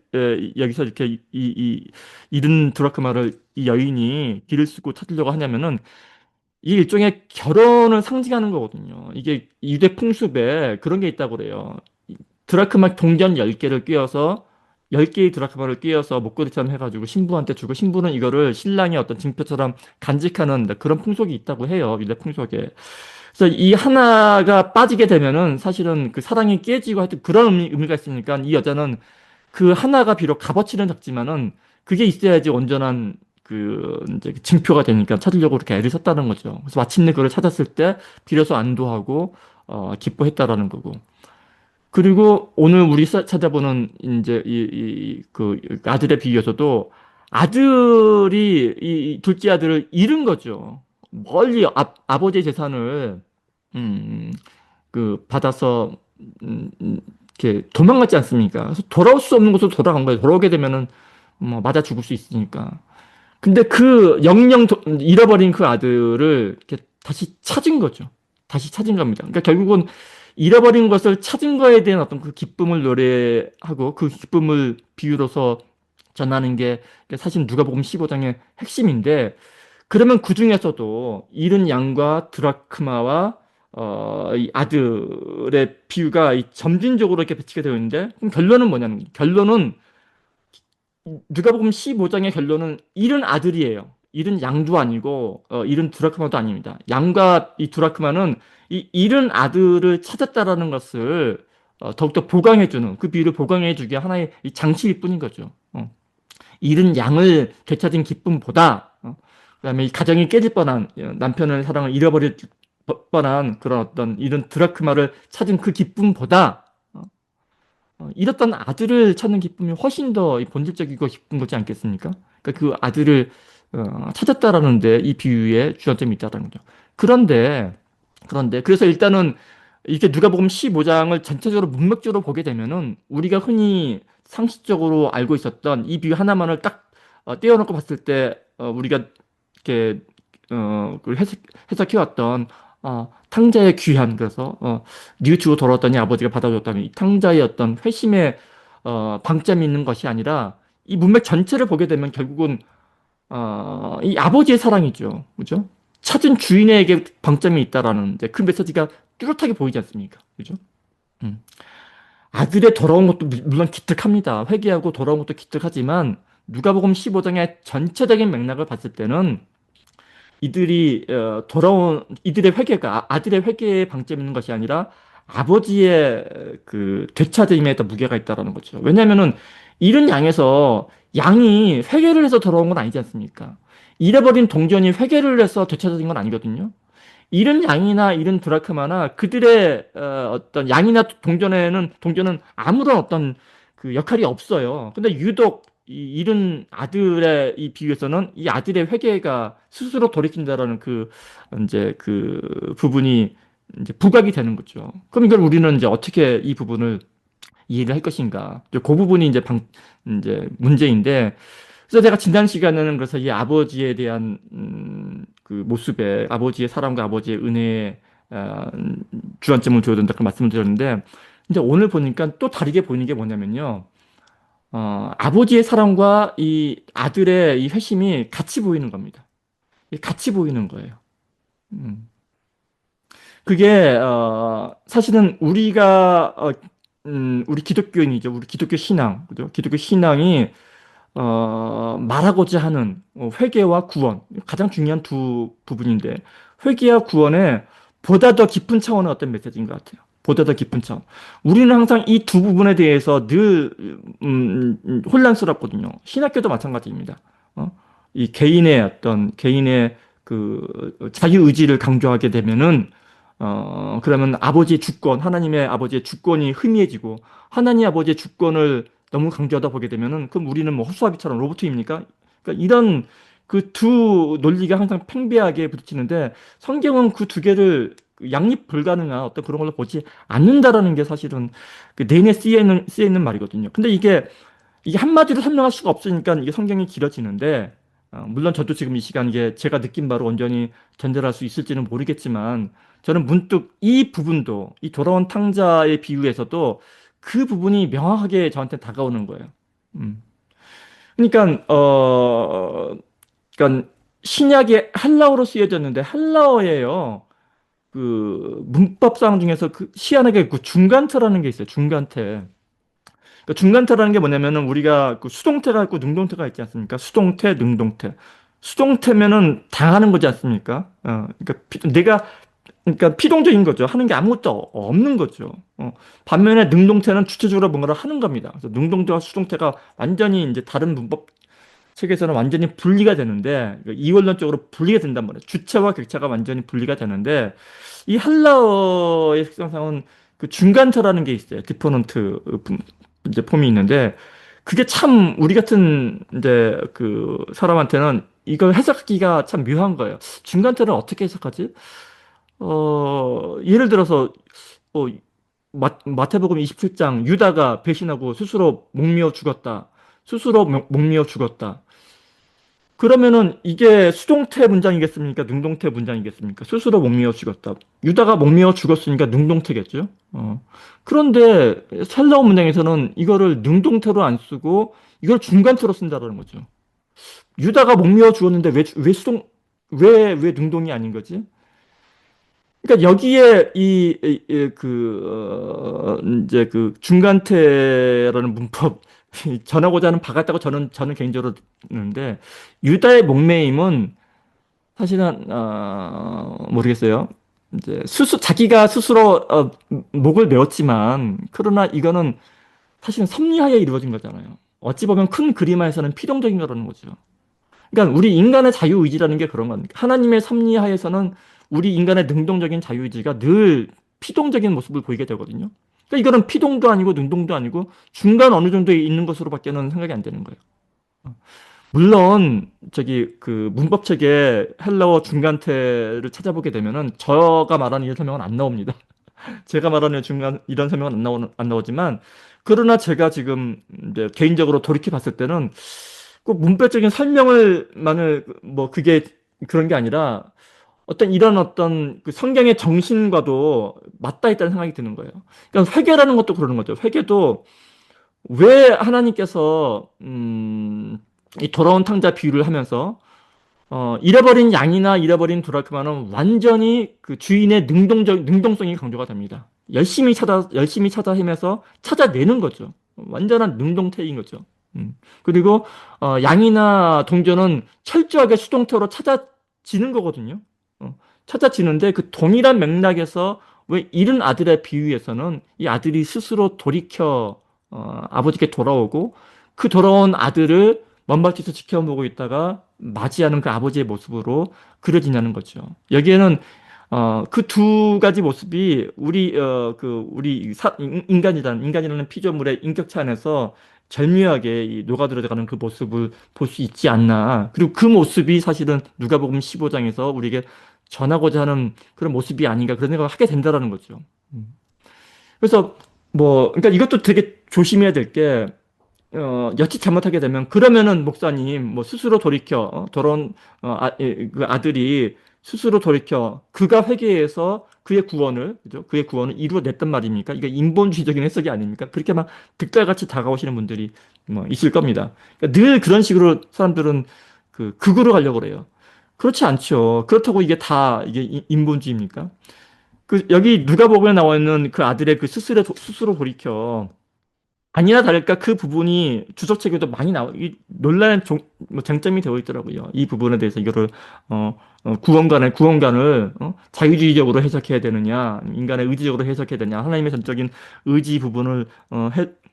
여기서 이렇게 잃은 드라크마를 이 여인이 길을 쓰고 찾으려고 하냐면은 이게 일종의 결혼을 상징하는 거거든요. 이게 유대 풍습에 그런 게 있다고 그래요. 드라크마 동전 10개를 끼워서 10개의 드라크마를 끼워서 목걸이처럼 해가지고 신부한테 주고 신부는 이거를 신랑의 어떤 증표처럼 간직하는 그런 풍속이 있다고 해요. 유대 풍속에. 그래서 이 하나가 빠지게 되면은 사실은 그 사랑이 깨지고 하여튼 그런 의미가 있으니까 이 여자는 그 하나가 비록 값어치는 작지만은 그게 있어야지 온전한 이제 증표가 되니까 찾으려고 그렇게 애를 썼다는 거죠. 그래서 마침내 그걸 찾았을 때 비로소 안도하고 기뻐했다라는 거고. 그리고 오늘 우리 찾아보는 이제 그 아들의 비유에서도 아들이 이 둘째 아들을 잃은 거죠. 멀리 아버지의 재산을 음, 받아서 이렇게 도망갔지 않습니까? 그래서 돌아올 수 없는 곳으로 돌아간 거예요. 돌아오게 되면은 뭐 맞아 죽을 수 있으니까. 근데 그 잃어버린 그 아들을 이렇게 다시 찾은 거죠. 다시 찾은 겁니다. 그러니까 결국은 잃어버린 것을 찾은 거에 대한 어떤 그 기쁨을 노래하고 그 기쁨을 비유로서 전하는 게 사실 누가복음 15장의 핵심인데 그러면 그 중에서도 잃은 양과 드라크마와 이 아들의 비유가 점진적으로 이렇게 배치가 되어 있는데 그럼 결론은 뭐냐면 결론은 누가복음 15장의 결론은 잃은 아들이에요. 잃은 양도 아니고 잃은 드라크마도 아닙니다. 양과 이 드라크마는 이 잃은 아들을 찾았다라는 것을 더욱더 보강해주는 그 비유를 보강해주기 하나의 이 장치일 뿐인 거죠. 잃은 양을 되찾은 기쁨보다 그다음에 이 가정이 깨질 뻔한 남편의 사랑을 잃어버릴 뻔한 그런 어떤 잃은 드라크마를 찾은 그 기쁨보다 잃었던 아들을 찾는 기쁨이 훨씬 더 본질적이고 기쁜 거지 않겠습니까? 그러니까 그 아들을 찾았다라는데 이 비유에 주안점이 있다는 거죠. 그런데 그래서 일단은 이렇게 누가복음 15장을 전체적으로 문맥적으로 보게 되면은 우리가 흔히 상식적으로 알고 있었던 이 비유 하나만을 딱 떼어놓고 봤을 때 우리가 이렇게 그걸 해석해왔던 탕자의 귀한, 그래서 뉘우치고 돌아왔더니 아버지가 받아줬다는 이 탕자의 어떤 회심의 방점이 있는 것이 아니라 이 문맥 전체를 보게 되면 결국은 이 아버지의 사랑이죠. 그죠? 찾은 주인에게 방점이 있다라는 이제 그 메시지가 뚜렷하게 보이지 않습니까? 그죠? 음. 아들의 돌아온 것도 물론 기특합니다. 회개하고 돌아온 것도 기특하지만 누가복음 15장의 전체적인 맥락을 봤을 때는 이들이 돌아온 이들의 회개가 아들의 회개에 방점이 있는 것이 아니라 아버지의 그 되찾음에 더 무게가 있다라는 거죠. 왜냐하면은 이른 양에서 양이 회개를 해서 돌아온 건 아니지 않습니까? 잃어버린 동전이 회개를 해서 되찾아진 건 아니거든요. 잃은 양이나 잃은 드라크마나 그들의 어떤 양이나 동전은 아무런 어떤 그 역할이 없어요. 근데 유독 이 잃은 아들의 이 비유에서는 이 아들의 회개가 스스로 돌이킨다라는 그 이제 그 부분이 이제 부각이 되는 거죠. 그럼 이걸 우리는 이제 어떻게 이 부분을 이해를 할 것인가? 이제 그 부분이 이제 문제인데, 그래서 제가 지난 시간에는 그래서 이 아버지에 대한 그 모습에 아버지의 사랑과 아버지의 은혜에 주안점을 두어야 된다 그 말씀을 드렸는데, 근데 오늘 보니까 또 다르게 보이는 게 뭐냐면요. 아버지의 사랑과 이 아들의 이 회심이 같이 보이는 겁니다. 같이 보이는 거예요. 음. 그게 사실은 우리 기독교인이죠. 우리 기독교 신앙, 그죠? 기독교 신앙이 말하고자 하는 회개와 구원, 가장 중요한 두 부분인데, 회개와 구원에 보다 더 깊은 차원의 어떤 메시지인 것 같아요. 보다 더 깊은 차원. 우리는 항상 이 두 부분에 대해서 늘 혼란스럽거든요. 신학교도 마찬가지입니다. 이 개인의 그 자유의지를 강조하게 되면은 그러면 아버지의 주권, 하나님의 아버지의 주권이 희미해지고, 하나님 아버지의 주권을 너무 강조하다 보게 되면은, 그럼 우리는 뭐 허수아비처럼 로봇입니까? 그러니까 이런 그 두 논리가 항상 팽배하게 부딪히는데, 성경은 그 두 개를 양립 불가능한 어떤 그런 걸로 보지 않는다라는 게 사실은 그 내내 쓰여 있는 말이거든요. 근데 이게 한마디로 설명할 수가 없으니까 이게 성경이 길어지는데, 물론 저도 지금 이 시간 이게 제가 느낀 바로 온전히 전달할 수 있을지는 모르겠지만, 저는 문득 이 부분도, 이 돌아온 탕자의 비유에서도 그 부분이 명확하게 저한테 다가오는 거예요. 음. 그러니까, 그러니까 신약에 헬라어로 쓰여졌는데 헬라어예요. 그 문법상 중에서 그 희한하게 그 중간태라는 게 있어요. 중간태. 그 중간태라는 게 뭐냐면은 우리가 그 수동태가 있고 능동태가 있지 않습니까? 수동태, 능동태. 수동태면은 당하는 거지 않습니까? 그러니까 피동적인 거죠. 하는 게 아무것도 없는 거죠. 반면에 능동태는 주체적으로 뭔가를 하는 겁니다. 그래서 능동태와 수동태가 완전히 이제 다른 문법 책에서는 완전히 분리가 되는데, 이원론적으로 분리가 된단 말이에요. 주체와 객체가 완전히 분리가 되는데, 이 헬라어의 특성상은 그 중간태라는 게 있어요. 디포넌트 이제 폼이 있는데, 그게 참 우리 같은 이제 그 사람한테는 이걸 해석하기가 참 묘한 거예요. 중간태를 어떻게 해석하지? 예를 들어서 어, 마태복음 27장 유다가 배신하고 스스로 목미어 죽었다. 스스로 목미어 죽었다. 그러면은 이게 수동태 문장이겠습니까? 능동태 문장이겠습니까? 스스로 목매어 죽었다. 유다가 목매어 죽었으니까 능동태겠죠? 그런데 헬라어 문장에서는 이거를 능동태로 안 쓰고 이걸 중간태로 쓴다는 거죠. 유다가 목매어 죽었는데 왜 능동이 아닌 거지? 그러니까 여기에 이제 그 중간태라는 문법 전하고자 하는 바 같다고 저는 개인적으로 듣는데, 유다의 목매임은 사실은 모르겠어요. 이제 자기가 스스로 목을 메었지만, 그러나 이거는 사실은 섭리하에 이루어진 거잖아요. 어찌 보면 큰 그림에서는 피동적인 거라는 거죠. 그러니까 우리 인간의 자유의지라는 게 그런 겁니다. 하나님의 섭리하에서는 우리 인간의 능동적인 자유의지가 늘 피동적인 모습을 보이게 되거든요. 그러니까 이거는 피동도 아니고 능동도 아니고 중간 어느 정도에 있는 것으로밖에는 생각이 안 되는 거예요. 물론 저기 그 문법책에 헬라어 중간태를 찾아보게 되면은 제가 말하는 이런 설명은 안 나옵니다. 제가 말하는 중간 이런 설명은 안 나오지만 그러나 제가 지금 이제 개인적으로 돌이켜 봤을 때는 꼭 문법적인 설명을만을 뭐 그게 그런 게 아니라 어떤 이런 어떤 그 성경의 정신과도 맞닿아 있다는 생각이 드는 거예요. 그러니까 회개라는 것도 그러는 거죠. 회개도 왜 하나님께서 이 돌아온 탕자 비유를 하면서 잃어버린 양이나 잃어버린 도라크마는 완전히 그 주인의 능동성이 강조가 됩니다. 열심히 찾아 헤매서 찾아내는 거죠. 완전한 능동태인 거죠. 그리고 양이나 동전은 철저하게 수동태로 찾아지는 거거든요. 찾아지는데 그 동일한 맥락에서 왜 잃은 아들의 비유에서는 이 아들이 스스로 돌이켜 아버지께 돌아오고 그 돌아온 아들을 먼발치에서 지켜보고 있다가 맞이하는 그 아버지의 모습으로 그려지냐는 거죠. 여기에는 그 두 가지 모습이 인간이라는 피조물의 인격체 안에서 절묘하게 이 녹아들어가는 그 모습을 볼 수 있지 않나. 그리고 그 모습이 사실은 누가복음 15장에서 우리에게 전하고자 하는 그런 모습이 아닌가 그런 생각을 하게 된다라는 거죠. 음. 그래서 뭐 그러니까 이것도 되게 조심해야 될게 여짓 잘못하게 되면 그러면은 목사님 뭐 스스로 돌이켜 돌아온 그 아들이 스스로 돌이켜 그가 회개해서 그의 구원을 그죠? 그의 구원을 이루어냈단 말입니까? 이게 인본주의적인 해석이 아닙니까? 그렇게 막 득달같이 다가오시는 분들이 뭐 있을 겁니다. 그러니까 늘 그런 식으로 사람들은 그 극으로 가려고 그래요. 그렇지 않죠. 그렇다고 이게 다 이게 인본주의입니까? 그 여기 누가복음에 나와 있는 그 아들의 그 스스로 돌이켜 아니나 다를까 그 부분이 주석책에도 많이 이 논란의 뭐 쟁점이 되어 있더라고요. 이 부분에 대해서 이거를 구원관을 자유주의적으로 해석해야 되느냐, 인간의 의지적으로 해석해야 되느냐, 하나님의 전적인 의지 부분을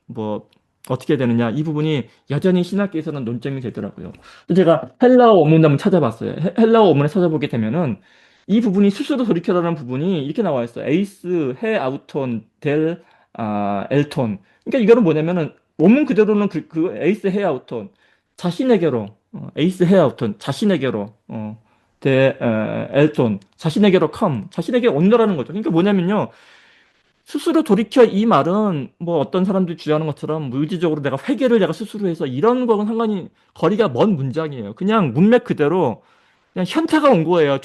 뭐 어떻게 해야 되느냐 이 부분이 여전히 신학계에서는 논쟁이 되더라고요. 제가 헬라어 원문 한번 찾아봤어요. 헬라어 원문에 찾아보게 되면은 이 부분이 스스로 돌이켜라는 부분이 이렇게 나와 있어요. 에이스 해 아우톤 델 엘톤. 그러니까 이거는 뭐냐면은 원문 그대로는 그 에이스 헤아우톤 자신에게로 에이스 헤아우톤 자신에게로 대 엘톤 자신에게로 컴 자신에게 온다라는 거죠. 그러니까 뭐냐면요. 스스로 돌이켜 이 말은 뭐 어떤 사람들이 주장하는 것처럼 의지적으로 내가 회개를 내가 스스로 해서 이런 거는 상관이 거리가 먼 문장이에요. 그냥 문맥 그대로 그냥 현타가 온 거예요.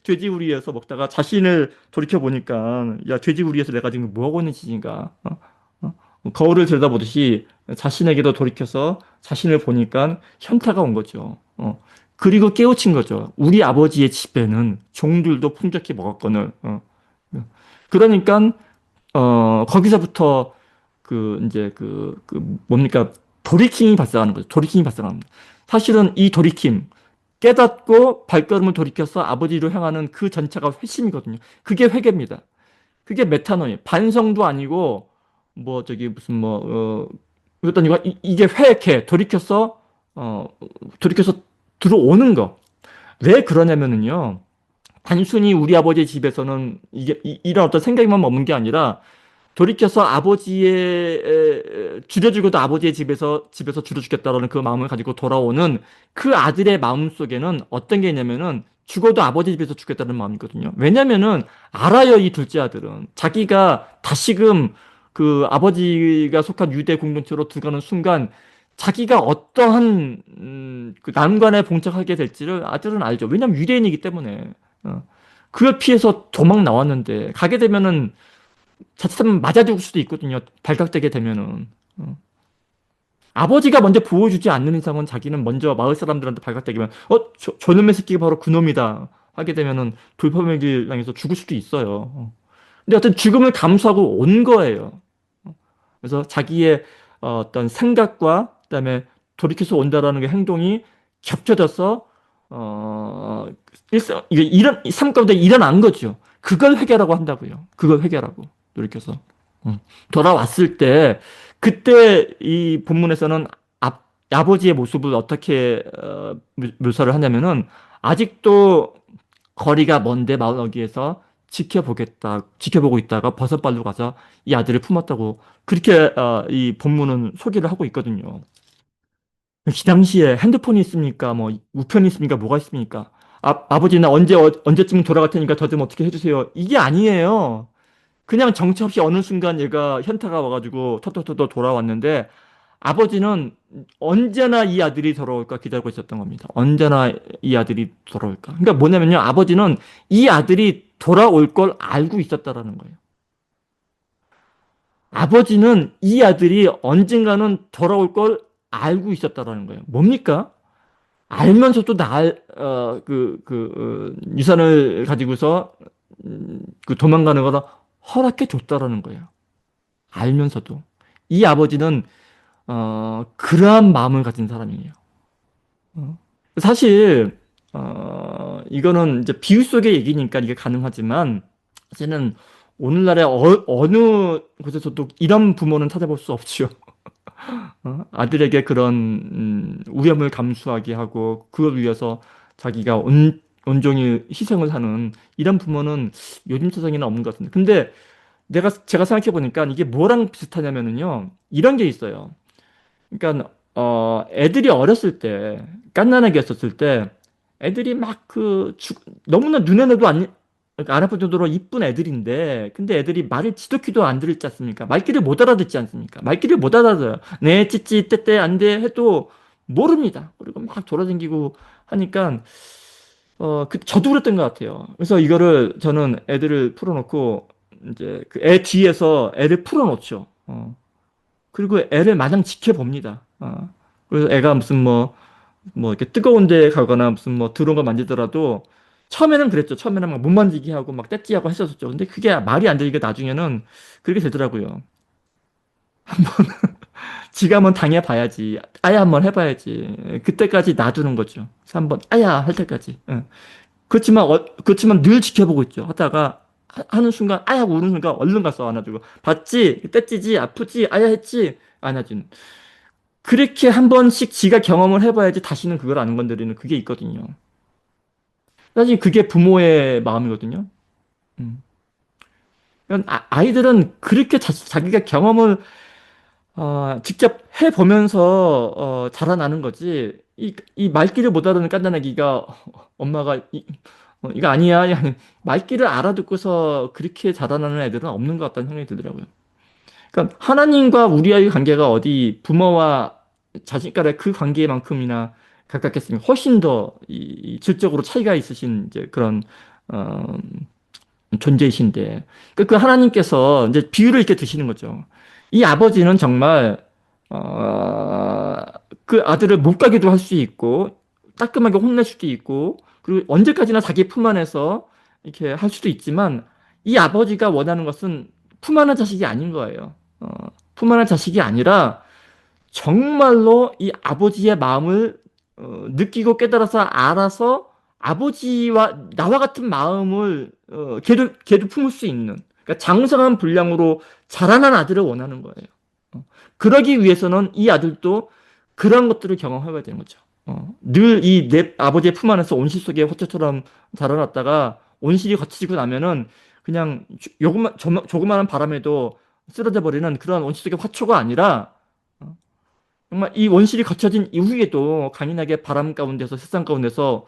돼지우리에서 먹다가 자신을 돌이켜 보니까 야 돼지우리에서 내가 지금 뭐 하고 있는 짓인가? 거울을 들여다보듯이 자신에게도 돌이켜서 자신을 보니까 현타가 온 거죠. 그리고 깨우친 거죠. 우리 아버지의 집에는 종들도 풍족히 먹었거늘. 그러니까 거기서부터 이제 뭡니까 돌이킴이 발생하는 거죠. 돌이킴이 발생합니다. 사실은 이 돌이킴 깨닫고 발걸음을 돌이켜서 아버지로 향하는 그 전체가 회심이거든요. 그게 회개입니다. 그게 메타노이 반성도 아니고 뭐 저기 무슨 이것도 아니고 이게 회개 돌이켜서 들어오는 거. 왜 그러냐면은요. 단순히 우리 아버지의 집에서는 이런 어떤 생각만 머문 게 아니라 돌이켜서 아버지의 줄여 죽어도 아버지의 집에서 줄여 죽겠다라는 그 마음을 가지고 돌아오는 그 아들의 마음 속에는 어떤 게 있냐면은 죽어도 아버지 집에서 죽겠다는 마음이거든요. 왜냐면은 알아요, 이 둘째 아들은 자기가 다시금 그 아버지가 속한 유대 공동체로 들어가는 순간 자기가 어떠한 그 난관에 봉착하게 될지를 아들은 알죠. 왜냐면 유대인이기 때문에 그걸 피해서 도망 나왔는데 가게 되면은 자칫하면 맞아 죽을 수도 있거든요. 발각되게 되면은. 아버지가 먼저 보호해주지 않는 이상은 자기는 먼저 마을 사람들한테 발각되면, 저놈의 새끼가 바로 그놈이다. 하게 되면은 돌팔매길 당해서 죽을 수도 있어요. 근데 어떤 죽음을 감수하고 온 거예요. 그래서 자기의 어떤 생각과 그다음에 돌이켜서 온다라는 게 행동이 겹쳐져서, 이게 삶 가운데 일어난 거죠. 그걸 회개라고 한다고요. 그걸 회개라고. 돌이켜서 돌아왔을 때 그때 이 본문에서는 아버지의 모습을 어떻게 묘사를 하냐면은 아직도 거리가 먼데 마을 어귀에서 지켜보고 있다가 버섯발로 가서 이 아들을 품었다고 그렇게 이 본문은 소개를 하고 있거든요. 그 당시에 핸드폰이 있습니까? 뭐 우편이 있습니까? 뭐가 있습니까? 아버지 나 언제쯤 돌아갈 테니까 저 좀 어떻게 해주세요. 이게 아니에요. 그냥 정처 없이 어느 순간 얘가 현타가 와가지고 터터터터 돌아왔는데 아버지는 언제나 이 아들이 돌아올까 기다리고 있었던 겁니다. 언제나 이 아들이 돌아올까. 그러니까 뭐냐면요. 아버지는 이 아들이 돌아올 걸 알고 있었다라는 거예요. 아버지는 이 아들이 언젠가는 돌아올 걸 알고 있었다라는 거예요. 뭡니까? 알면서도 유산을 가지고서 그 도망가는 거다 허락해 줬다라는 거예요. 알면서도. 이 아버지는 그러한 마음을 가진 사람이에요. 어. 사실 이거는 이제 비유 속의 얘기니까 이게 가능하지만 사실은 오늘날의 어느 곳에서도 이런 부모는 찾아볼 수 없죠. 아들에게 그런 위험을 감수하게 하고 그걸 위해서 자기가 온종일 희생을 하는 이런 부모는 요즘 세상에는 없는 것 같은데. 근데 제가 생각해 보니까 이게 뭐랑 비슷하냐면은요. 이런 게 있어요. 그러니까 애들이 어렸을 때 갓난아기 였었을 때 애들이 막 너무나 눈에도 안 아플 정도로 이쁜 애들인데 근데 애들이 말을 지도키도 안 들었지 않습니까? 말귀를 못 알아듣지 않습니까? 말귀를 못 알아들어요. 네, 찌찌, 떼떼, 안 돼 해도 모릅니다. 그리고 막 돌아다니고 하니까 저도 그랬던 것 같아요. 그래서 이거를 저는 애들을 풀어놓고 이제 그 애 뒤에서 애를 풀어놓죠. 그리고 애를 마냥 지켜봅니다. 그래서 애가 무슨 이렇게 뜨거운 데 가거나 무슨 더러운 거 만지더라도 처음에는 그랬죠. 처음에는 막 못 만지게 하고 막 떼찌하고 했었죠. 근데 그게 말이 안 되니까 나중에는 그렇게 되더라고요. 지가 한번 당해봐야지. 아야 한번 해봐야지. 그때까지 놔두는 거죠. 그래서 한번 아야 할 때까지. 예. 그렇지만 늘 지켜보고 있죠. 하다가 하는 순간 아야 하고 우는 순간 얼른 가서 안아주고 봤지? 떼찌지? 아프지? 아야 했지? 안아주는. 그렇게 한 번씩 지가 경험을 해봐야지 다시는 그걸 안 건드리는 그게 있거든요. 사실 그게 부모의 마음이거든요. 음. 아이들은 그렇게 자기가 경험을 직접 해보면서 자라나는 거지. 이 말귀를 못 알아듣는 깐난아기가 엄마가 이거 아니야. 말귀를 알아듣고서 그렇게 자라나는 애들은 없는 것 같다는 생각이 들더라고요. 그러니까 하나님과 우리와의 관계가 어디 부모와 자식 간의 그 관계만큼이나 가깝겠습니까? 훨씬 더 질적으로 차이가 있으신 이제 그런 어, 존재이신데 그 하나님께서 이제 비유를 이렇게 드시는 거죠. 이 아버지는 정말 어, 그 아들을 못 가게도 할 수 있고 따끔하게 혼낼 수도 있고 그리고 언제까지나 자기 품 안에서 이렇게 할 수도 있지만 이 아버지가 원하는 것은 품 안의 자식이 아닌 거예요. 품 안의 자식이 아니라 정말로 이 아버지의 마음을 느끼고 깨달아서 알아서 아버지와 나와 같은 마음을 걔도 품을 수 있는 그러니까 장성한 분량으로 자라난 아들을 원하는 거예요. 그러기 위해서는 이 아들도 그런 것들을 경험해봐야 되는 거죠. 늘 이 내 아버지의 품 안에서 온실 속에 화초처럼 자라났다가 온실이 거치고 나면은 그냥 조그마한 바람에도 쓰러져 버리는 그런 온실 속의 화초가 아니라 정말 이 원실이 거쳐진 이후에도 강인하게 바람 가운데서 세상 가운데서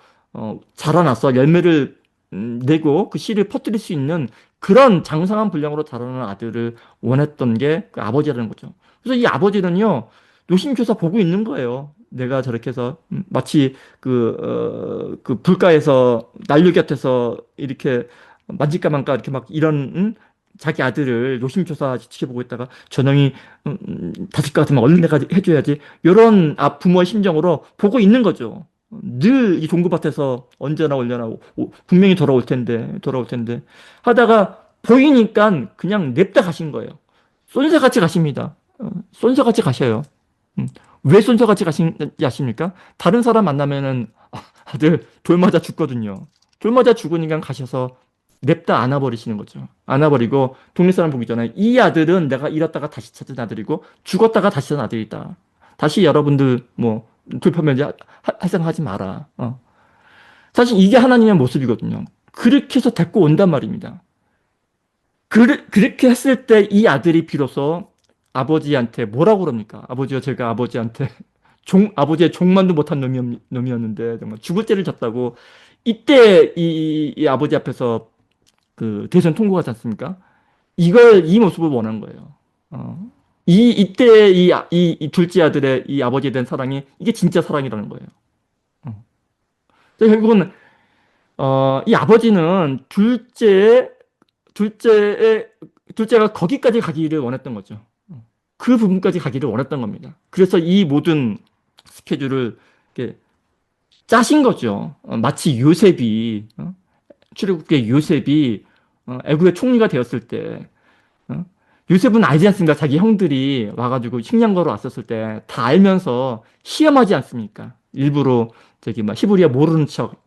자라나서 열매를 내고 그 씨를 퍼뜨릴 수 있는 그런 장성한 분량으로 자라는 아들을 원했던 게 그 아버지라는 거죠. 그래서 이 아버지는요 노심초사 보고 있는 거예요. 내가 저렇게 해서 마치 그 불가에서 난로 곁에서 이렇게 만질까 말까 이렇게 막 이런 자기 아들을 노심초사 지켜보고 있다가 저놈이 다칠 것 같으면 얼른 내가 해줘야지. 이런 부모의 심정으로 보고 있는 거죠. 늘 이 종구밭에서 언제나 올려나 분명히 돌아올 텐데 하다가 보이니까 그냥 냅다 가신 거예요. 쏜새같이 가십니다. 쏜새같이 가셔요. 왜 쏜새같이 가신지 아십니까? 다른 사람 만나면은 아들 돌 맞아 죽거든요. 돌 맞아 죽으니까 가셔서 냅다 안아버리시는 거죠. 안아버리고 동네 사람 보기 전에 이 아들은 내가 잃었다가 다시 찾은 아들이고 죽었다가 다시 찾은 아들이다. 다시 여러분들 불편면제 할생하지 마라. 사실 이게 하나님의 모습이거든요. 그렇게 해서 데리고 온단 말입니다. 그렇게 했을 때 이 아들이 비로소 아버지한테 뭐라고 그럽니까? 아버지와 제가 아버지한테 아버지의 종만도 못한 놈이었는데 정말 죽을 죄를 졌다고 이때 이 아버지 앞에서 그 대선 통고하지 않습니까? 이 모습을 원한 거예요. 이때 이 둘째 아들의 이 아버지에 대한 사랑이 이게 진짜 사랑이라는 거예요. 어. 그래서 결국은 이 아버지는 둘째의 둘째가 거기까지 가기를 원했던 거죠. 그 부분까지 가기를 원했던 겁니다. 그래서 이 모든 스케줄을 이렇게 짜신 거죠. 마치 요셉이 출애굽기의 요셉이 애굽의 총리가 되었을 때 어? 요셉은 알지 않습니까? 자기 형들이 와가지고 식량 거러 왔었을 때 다 알면서 시험하지 않습니까? 일부러 저기 막 히브리어 모르는 척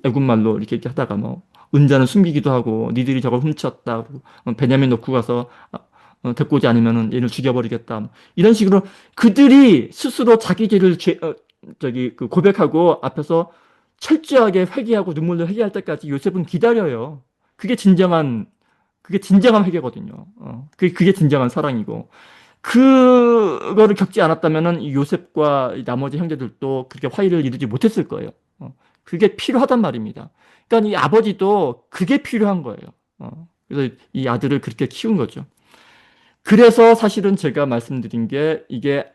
애굽말로 이렇게 하다가 뭐 은자는 숨기기도 하고 니들이 저걸 훔쳤다고 베냐민 놓고 가서 데리고 오지 않으면은 얘를 죽여버리겠다 뭐 이런 식으로 그들이 스스로 자기 죄를 저기 그 고백하고 앞에서 철저하게 회개하고 눈물로 회개할 때까지 요셉은 기다려요. 그게 진정한 그게 진정한 회개거든요. 그게 진정한 사랑이고. 그거를 겪지 않았다면은 이 요셉과 이 나머지 형제들도 그렇게 화해를 이루지 못했을 거예요. 그게 필요하단 말입니다. 그러니까 이 아버지도 그게 필요한 거예요. 그래서 이 아들을 그렇게 키운 거죠. 그래서 사실은 제가 말씀드린 게 이게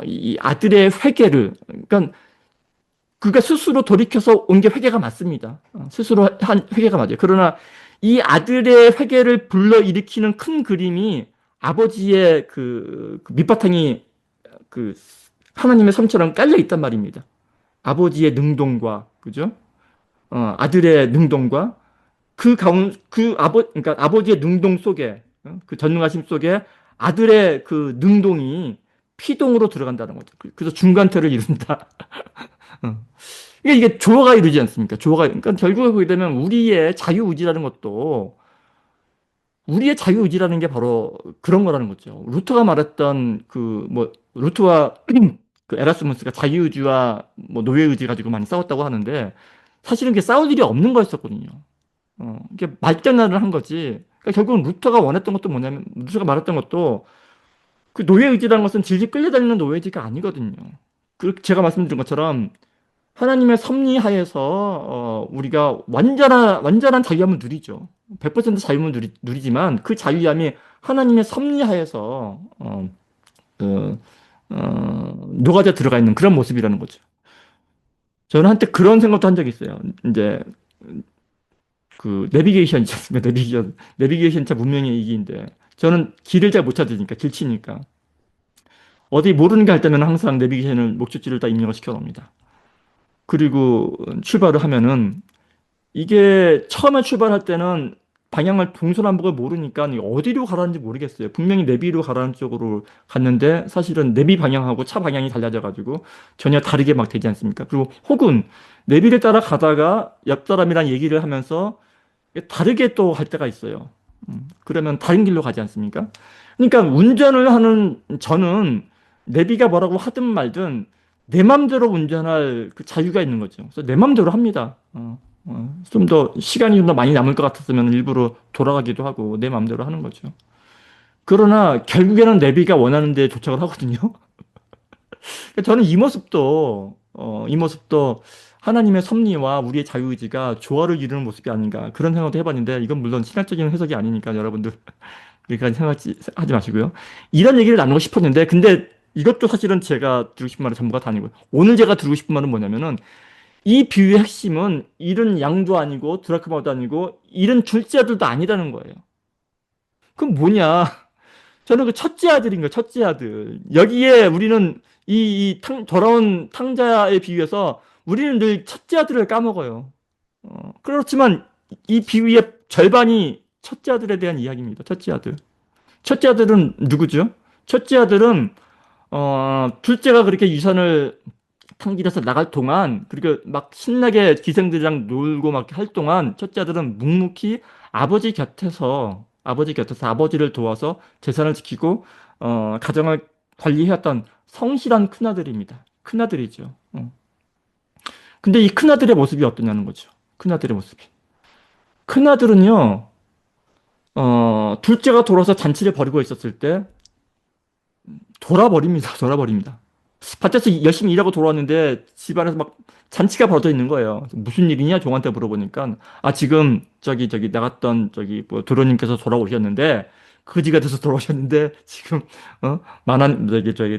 이 아들의 회개를 그러니까 그가 스스로 돌이켜서 온 게 회개가 맞습니다. 스스로 한 회개가 맞아요. 그러나 이 아들의 회개를 불러일으키는 큰 그림이 아버지의 그 밑바탕이 그 하나님의 섬처럼 깔려 있단 말입니다. 아버지의 능동과 그죠? 아들의 능동과 그러니까 아버지의 능동 속에 그 전능하심 속에 아들의 그 능동이 피동으로 들어간다는 거죠. 그래서 중간태를 이룬다. 이게 조화가 이루지 않습니까? 그러니까 결국에 보게 되면 우리의 자유의지라는 게 바로 그런 거라는 거죠. 루터가 말했던 루터와 그 에라스무스가 자유의지와 뭐 노예의지 가지고 많이 싸웠다고 하는데 사실은 그게 싸울 일이 없는 거였었거든요. 이게 말장난을 한 거지. 그러니까 결국은 루터가 원했던 것도 뭐냐면, 루터가 말했던 것도 그 노예의지라는 것은 질질 끌려다니는 노예의지가 아니거든요. 제가 말씀드린 것처럼 하나님의 섭리 하에서 우리가 완전한 자유함을 누리죠. 100% 자유함을 누리지만 그 자유함이 하나님의 섭리 하에서 그, 녹아져 들어가 있는 그런 모습이라는 거죠. 저는 한때 그런 생각도 한 적이 있어요. 이제 그 내비게이션 있지 않습니까? 내비게이션 차 문명의 이기인데 저는 길을 잘 못 찾으니까 길치니까 어디 모르는 게 할 때는 항상 내비게이션을 목적지를 다 입력을 시켜 놓습니다. 그리고 출발을 하면은 이게 처음에 출발할 때는 방향을 동서남북을 모르니까 어디로 가라는지 모르겠어요. 분명히 내비로 가라는 쪽으로 갔는데 사실은 내비 방향하고 차 방향이 달라져 가지고 전혀 다르게 막 되지 않습니까? 그리고 혹은 내비를 따라 가다가 옆 사람이랑 얘기를 하면서 다르게 또 갈 때가 있어요. 그러면 다른 길로 가지 않습니까? 그러니까 운전을 하는 저는 내비가 뭐라고 하든 말든 내 맘대로 운전할 그 자유가 있는 거죠. 그래서 내 맘대로 합니다. 좀 더 시간이 좀 더 많이 남을 것 같았으면 일부러 돌아가기도 하고 내 맘대로 하는 거죠. 그러나 결국에는 내비가 원하는 데 도착을 하거든요. 그러니까 저는 이 모습도 하나님의 섭리와 우리의 자유의지가 조화를 이루는 모습이 아닌가 그런 생각도 해봤는데 이건 물론 신학적인 해석이 아니니까 여러분들 그러니까 생각하지 마시고요. 이런 얘기를 나누고 싶었는데 근데 이것도 사실은 제가 드리고 싶은 말은 전부가 다 아니고요. 오늘 제가 드리고 싶은 말은 뭐냐면은 이 비유의 핵심은 잃은 양도 아니고 드라크마도 아니고 잃은 둘째 아들도 아니라는 거예요. 그럼 뭐냐? 저는 그 첫째 아들인 거예요. 첫째 아들. 여기에 우리는 돌아온 탕자에 비유해서 우리는 늘 첫째 아들을 까먹어요. 그렇지만 이 비유의 절반이 첫째 아들에 대한 이야기입니다. 첫째 아들. 첫째 아들은 누구죠? 첫째 아들은 둘째가 그렇게 유산을 탕길에서 나갈 동안 그리고 막 신나게 기생들이랑 놀고 막 할 동안 첫째 아들은 묵묵히 아버지 곁에서 아버지를 도와서 재산을 지키고 가정을 관리해왔던 성실한 큰아들입니다. 큰아들이죠. 근데 이 큰아들의 모습이 어떠냐는 거죠. 큰아들의 모습이. 큰아들은요, 둘째가 돌아서 잔치를 벌이고 있었을 때 돌아버립니다. 돌아버립니다. 밭에서 열심히 일하고 돌아왔는데 집안에서 막 잔치가 벌어져 있는 거예요. 무슨 일이냐? 종한테 물어보니까, 아, 지금, 나갔던, 뭐, 도련님께서 돌아오셨는데, 거지가 돼서 돌아오셨는데, 지금,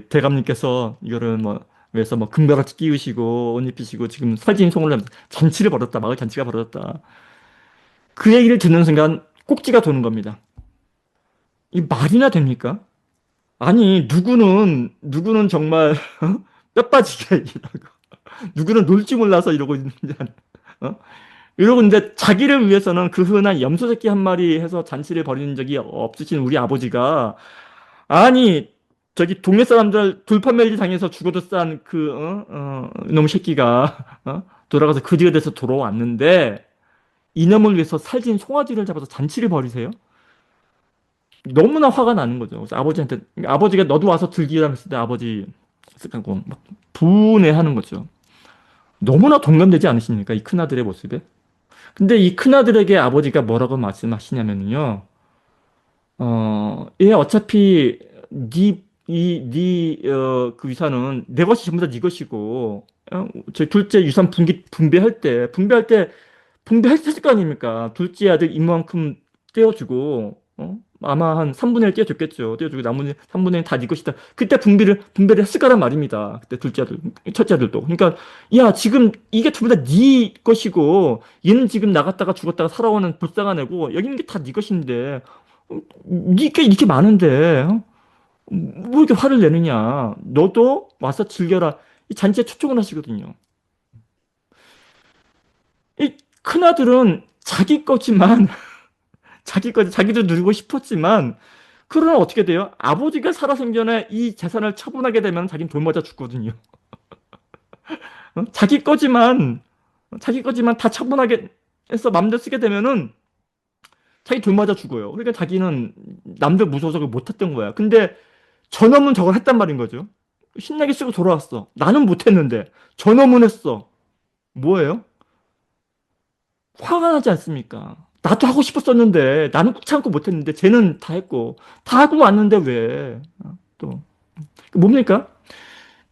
대감님께서 이거를 뭐, 위해서 뭐, 금가락지 끼우시고, 옷 입히시고, 지금 살진송을 하면서 잔치를 벌였다. 마을 잔치가 벌어졌다. 그 얘기를 듣는 순간, 꼭지가 도는 겁니다. 이 말이나 됩니까? 아니, 누구는 정말, 뼈 빠지게 얘기하고, 누구는 놀 줄 몰라서 이러고 있는지, 어? 이러고 있는데 자기를 위해서는 그 흔한 염소 새끼 한 마리 해서 잔치를 벌이는 적이 없으신 우리 아버지가, 아니, 동네 사람들 돌판매질 당해서 죽어도 싼 이놈 새끼가, 돌아가서 그지가 돼서 돌아왔는데, 이놈을 위해서 살진 송아지를 잡아서 잔치를 벌이세요? 너무나 화가 나는 거죠. 그래서 아버지한테, 아버지가 너도 와서 들기라 했을 때 아버지, 쓱하고 막 분해하는 거죠. 너무나 동감되지 않으십니까? 이 큰아들의 모습에? 근데 이 큰아들에게 아버지가 뭐라고 말씀하시냐면요. 얘 어차피 그 유산은 내 것이 전부 다 네 것이고, 저 둘째 유산 분배했을 거 아닙니까? 둘째 아들 이만큼 떼어주고, 아마 한 3분의 1 떼어줬겠죠. 떼어주고 나머지 3분의 1 다 네 것이다. 그때 분배를 했을 거란 말입니다. 그때 둘째 아들, 첫째 아들도. 그러니까, 야, 지금 이게 전부 다 네 것이고, 얘는 지금 나갔다가 죽었다가 살아오는 불쌍한 애고, 여기 있는 게 다 네 것인데, 니게 이렇게 많은데, 뭐 이렇게 화를 내느냐. 너도 와서 즐겨라. 이 잔치에 초청을 하시거든요. 이 큰아들은 자기 거지만, 자기도 누리고 싶었지만, 그러나 어떻게 돼요? 아버지가 살아생전에 이 재산을 처분하게 되면 자기는 돌 맞아 죽거든요. 자기 거지만 다 처분하게 해서 맘대로 쓰게 되면은 자기 돌 맞아 죽어요. 그러니까 자기는 남들 무서워서 그걸 못했던 거야. 근데 저놈은 저걸 했단 말인 거죠. 신나게 쓰고 돌아왔어. 나는 못했는데 저놈은 했어. 뭐예요? 화가 나지 않습니까? 나도 하고 싶었었는데 나는 꾹 참고 못했는데 쟤는 다 했고 다 하고 왔는데 왜? 또 뭡니까?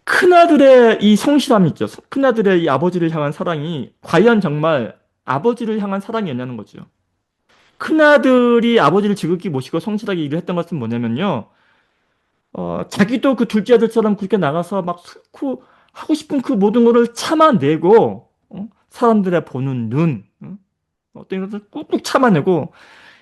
큰아들의 이 성실함이 있죠. 큰아들의 이 아버지를 향한 사랑이 과연 정말 아버지를 향한 사랑이었냐는 거죠. 큰아들이 아버지를 지극히 모시고 성실하게 일을 했던 것은 뭐냐면요. 자기도 그 둘째 아들처럼 그렇게 나가서 막 싫고 하고 싶은 그 모든 거를 참아내고, 사람들의 보는 눈, 어떤 것을 꾹꾹 참아내고,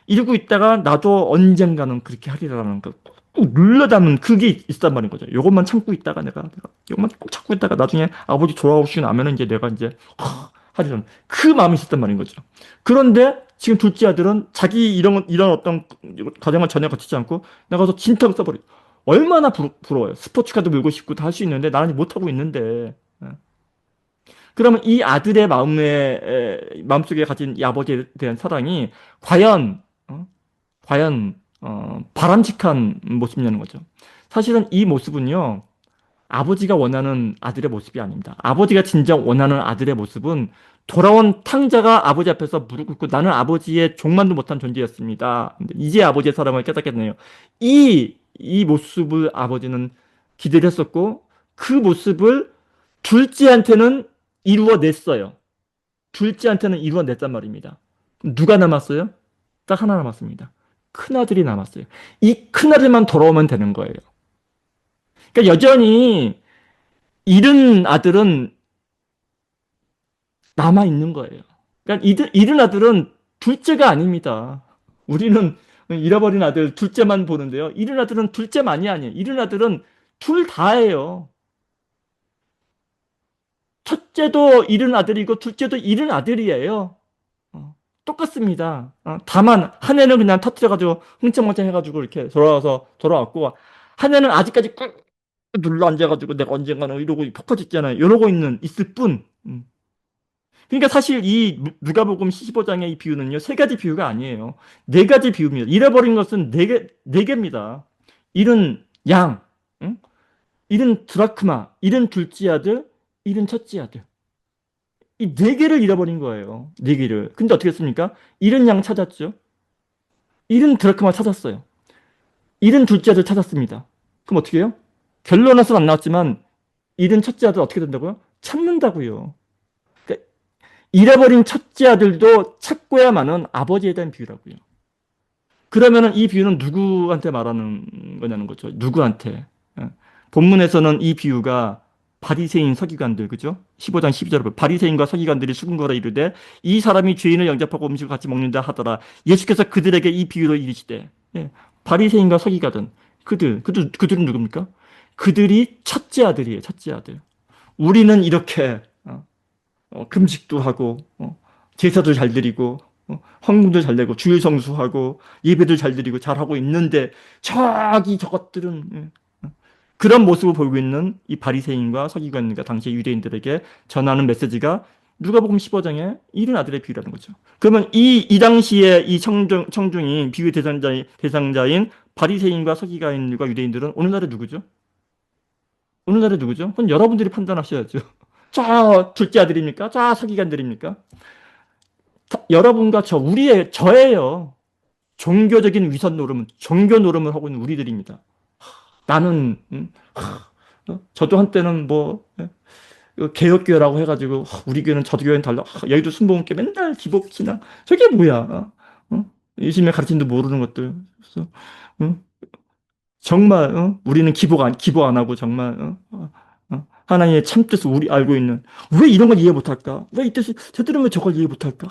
이러고 있다가 나도 언젠가는 그렇게 하리라는 거 꾹 눌러 담은 그게 있단 말인 거죠. 요것만 참고 있다가 내가 요것만 꾹 참고 있다가 나중에 아버지 돌아오시고 나면은 이제 내가 이제 하리라는 그 마음이 있었단 말인 거죠. 그런데 지금 둘째 아들은 자기 이런 어떤 과정을 전혀 거치지 않고 나가서 진탕 써버려. 얼마나 부러워요. 스포츠카도 물고 싶고 다 할 수 있는데 나는 못하고 있는데. 예. 그러면 이 아들의 마음속에 가진 이 아버지에 대한 사랑이 과연, 바람직한 모습이냐는 거죠. 사실은 이 모습은요, 아버지가 원하는 아들의 모습이 아닙니다. 아버지가 진정 원하는 아들의 모습은 돌아온 탕자가 아버지 앞에서 무릎 꿇고 나는 아버지의 종만도 못한 존재였습니다. 근데 이제 아버지의 사랑을 깨닫겠네요. 이 모습을 아버지는 기대를 했었고, 그 모습을 둘째한테는 이루어냈어요. 둘째한테는 이루어냈단 말입니다. 누가 남았어요? 딱 하나 남았습니다. 큰아들이 남았어요. 이 큰아들만 돌아오면 되는 거예요. 그러니까 여전히 잃은 아들은 남아있는 거예요. 그러니까 잃은 아들은 둘째가 아닙니다. 우리는 잃어버린 아들 둘째만 보는데요. 잃은 아들은 둘째만이 아니에요. 잃은 아들은 둘 다예요. 첫째도 잃은 아들이고 둘째도 잃은 아들이에요. 똑같습니다. 다만 한 해는 그냥 터뜨려가지고 흥청망청 해가지고 이렇게 돌아왔고 한 해는 아직까지 꾹 눌러 앉아가지고 내가 언젠가는 이러고 퍼커졌잖아요. 이러고 있을 뿐. 그러니까 사실 이 누가복음 15장의 이 비유는요, 세 가지 비유가 아니에요. 네 가지 비유입니다. 잃어버린 것은 네 개입니다. 잃은 양, 응? 잃은 드라크마, 잃은 둘째 아들, 잃은 첫째 아들. 이 네 개를 잃어버린 거예요. 네 개를. 근데 어떻게 했습니까? 잃은 양 찾았죠. 잃은 드라크마 찾았어요. 잃은 둘째 아들 찾았습니다. 그럼 어떻게 해요? 결론은 안 나왔지만 잃은 첫째 아들 어떻게 된다고요? 찾는다고요. 잃어버린 첫째 아들도 찾고야마는 아버지에 대한 비유라고요. 그러면은 이 비유는 누구한테 말하는 거냐는 거죠. 누구한테. 예. 본문에서는 이 비유가 바리새인 서기관들, 그죠? 15장 12절에 바리새인과 서기관들이 죽은 거라 이르되 이 사람이 죄인을 영접하고 음식을 같이 먹는다 하더라. 예수께서 그들에게 이 비유로 이르시되, 예. 바리새인과 서기관들, 그들은 누굽니까? 그들이 첫째 아들이에요. 첫째 아들. 우리는 이렇게 금식도 하고 제사도 잘 드리고 헌금도 잘 내고 주일 성수하고 예배도 잘 드리고 잘하고 있는데 저것들은 그런 모습을 보이고 있는 이 바리새인과 서기관과 당시 유대인들에게 전하는 메시지가 누가복음 15장에 이른 아들의 비유라는 거죠. 그러면 이 당시에 이 청중이 비유 대상자인 바리새인과 서기관과 유대인들은 오늘날의 누구죠? 오늘날의 누구죠? 그건 여러분들이 판단하셔야죠. 저 둘째 아들입니까? 저 서기관들입니까? 여러분과 저예요. 종교적인 위선 노름, 종교 노름을 하고 있는 우리들입니다. 나는, 저도 한때는 개혁교회라고 해가지고, 우리 교회는 저도 교회는 달라. 여기도 순복음교회 맨날 기복신앙. 저게 뭐야? 예수님의 가르침도 모르는 것들. 그래서, 정말, 우리는 기복 안 하고, 정말, 하나님의 참뜻을 우리 알고 있는, 왜 이런 걸 이해 못할까? 왜 이 뜻을, 저들은 왜 저걸 이해 못할까?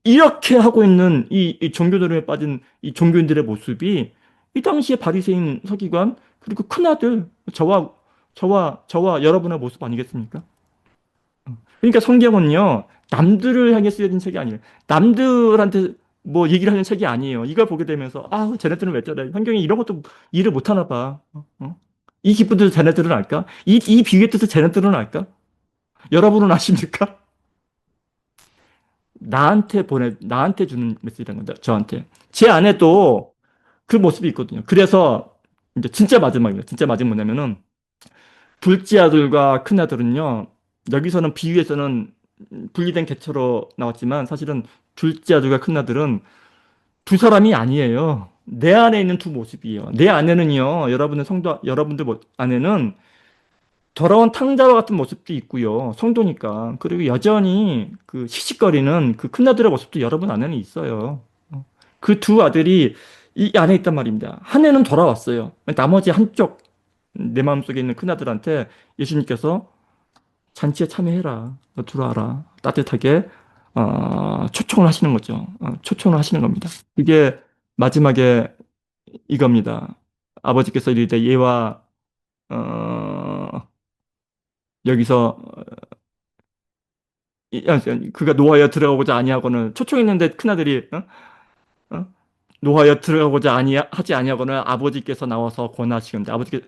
이렇게 하고 있는 이 종교노름에 빠진 이 종교인들의 모습이 이 당시에 바리새인 서기관 그리고 큰아들 저와 여러분의 모습 아니겠습니까? 그러니까 성경은요 남들을 향해 쓰여진 책이 아니에요. 남들한테 뭐 얘기를 하는 책이 아니에요. 이걸 보게 되면서 쟤네들은 왜 저래? 성경이 이런 것도 이해를 못하나 봐. 이 기쁜 뜻을 쟤네들은 알까? 이 비유의 뜻을 쟤네들은 알까? 여러분은 아십니까? 나한테 주는 메시지라는 건데, 저한테. 제 안에도 그 모습이 있거든요. 그래서, 이제 진짜 마지막입니다. 진짜 마지막 뭐냐면은, 둘째 아들과 큰 아들은요, 여기서는 비유에서는 분리된 개체로 나왔지만, 사실은 둘째 아들과 큰 아들은 두 사람이 아니에요. 내 안에 있는 두 모습이에요. 내 안에는요, 여러분들 안에는 더러운 탕자와 같은 모습도 있고요. 성도니까. 그리고 여전히 그 씩씩거리는 그 큰아들의 모습도 여러분 안에는 있어요. 그 두 아들이 이 안에 있단 말입니다. 한 해는 돌아왔어요. 나머지 한쪽, 내 마음속에 있는 큰아들한테 예수님께서 잔치에 참여해라. 너 들어와라. 따뜻하게, 초청을 하시는 거죠. 초청을 하시는 겁니다. 이게 마지막에 이겁니다. 아버지께서 이르되 얘와, 여기서 그가 노하여 들어가고자 아니하고는 초청했는데 큰아들이 노하여 들어가고자 하지 아니하고는 아버지께서 나와서 권하시는데 아버지께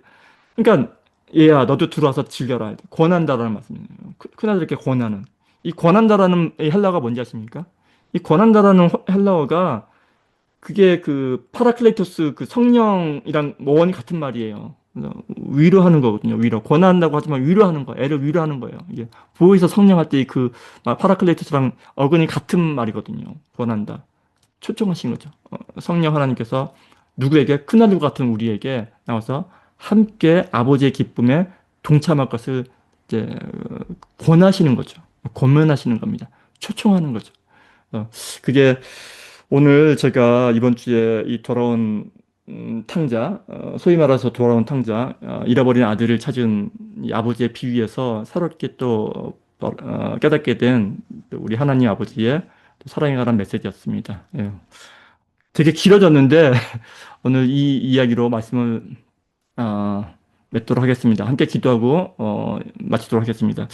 그러니까 얘야 너도 들어와서 즐겨라 권한다라는 말씀이에요. 큰아들에게 권하는 이 권한다라는 이 헬라어가 뭔지 아십니까? 이 권한다라는 헬라어가 그게 그 파라클레토스 그 성령이랑 원이 같은 말이에요. 그래서 위로하는 거거든요. 권한다고 하지만 위로하는 거, 애를 위로하는 거예요. 이게 보혜사 성령 할 때 그 파라클레토스랑 어근이 같은 말이거든요. 권한다. 초청하신 거죠. 성령 하나님께서 누구에게 큰아들 같은 우리에게 나와서 함께 아버지의 기쁨에 동참할 것을 이제 권하시는 거죠. 권면하시는 겁니다. 초청하는 거죠. 그게 오늘 제가 이번 주에 이 돌아온 탕자, 소위 말해서 돌아온 탕자, 잃어버린 아들을 찾은 이 아버지의 비유에서 새롭게 또 깨닫게 된 우리 하나님 아버지의 사랑에 관한 메시지였습니다. 예. 되게 길어졌는데 오늘 이 이야기로 말씀을 맺도록 하겠습니다. 함께 기도하고 마치도록 하겠습니다.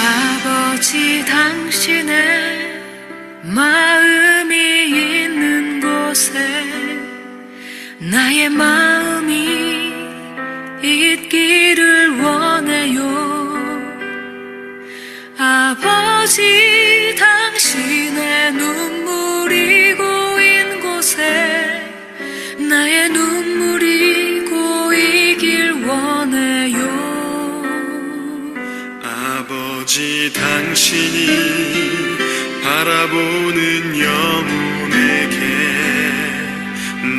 아버지 당신의 마음이 있는 곳에 나의 마음이 있기를 원해요. 아버지 당신 당신의 눈물이 고인 곳에 나의 눈물이 고이길 원해요. 아버지 당신이 바라보는 영혼에게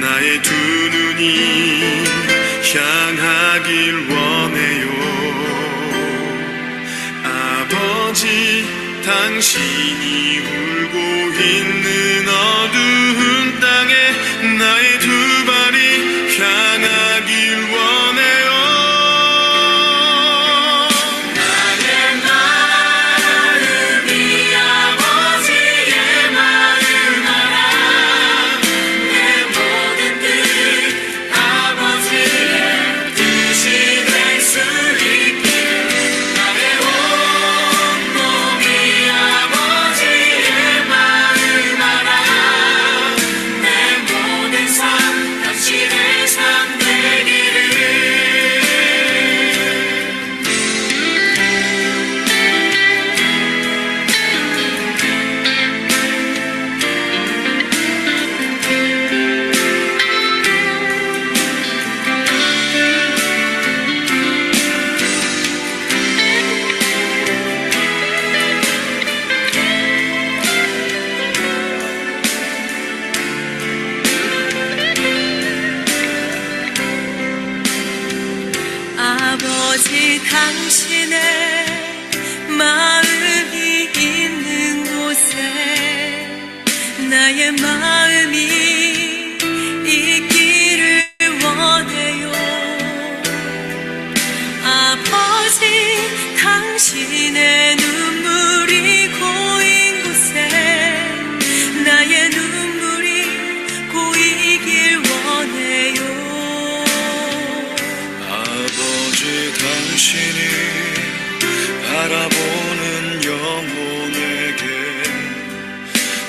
나의 두 눈이 향하길 원해요. 아버지 당신이 울고 있는 어두운 땅에 나의 두 발이 향하길 원해요. 나의 마음이 아버지의 마음 알아. 내 모든 뜻 아버지의 뜻이 될 수 있길. 나의 온몸이 아버지의 마음 알아. 내 모든 삶 당신의 삶 되기를. 아버지 당신의 마음이 있는 곳에 나의 마음이 있기를 원해요. 아버지 당신의 눈물이 고인 곳에 나의 눈물이 고이길 원해요. 아버지 당신이 바라보는 영혼에게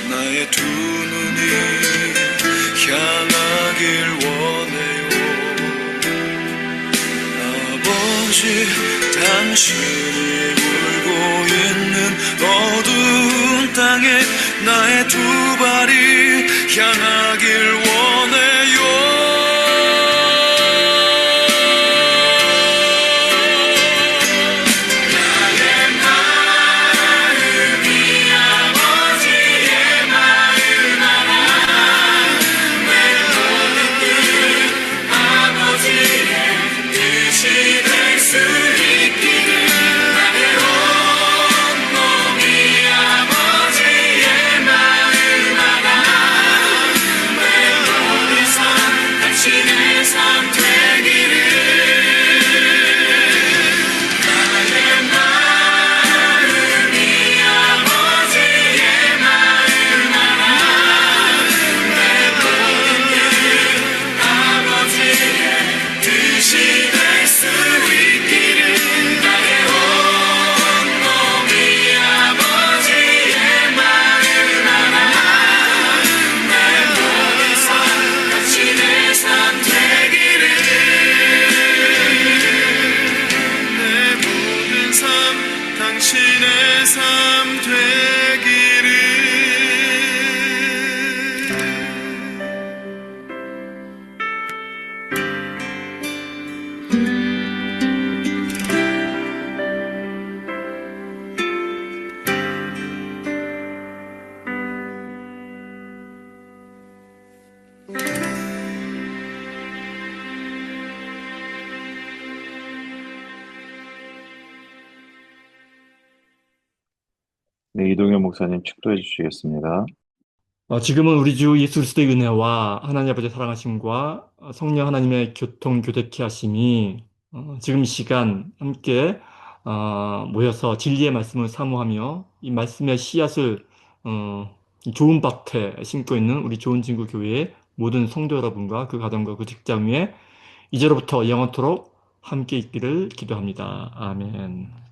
나의 두 눈이 향하길 원해요. 아버지 당신이 울고 있는 어두운 땅에 나의 두 발이 향하길 원해요. 당신의 삶 되기를. 네, 이동현 목사님 축도해 주시겠습니다. 지금은 우리 주 예수 그리스도의 은혜와 하나님 아버지의 사랑하심과 성령 하나님의 교통 교대케 하심이 지금 이 시간 함께 모여서 진리의 말씀을 사모하며 이 말씀의 씨앗을 좋은 밭에 심고 있는 우리 좋은 친구 교회의 모든 성도 여러분과 그 가정과 그 직장 위에 이제로부터 영원토록 함께 있기를 기도합니다. 아멘.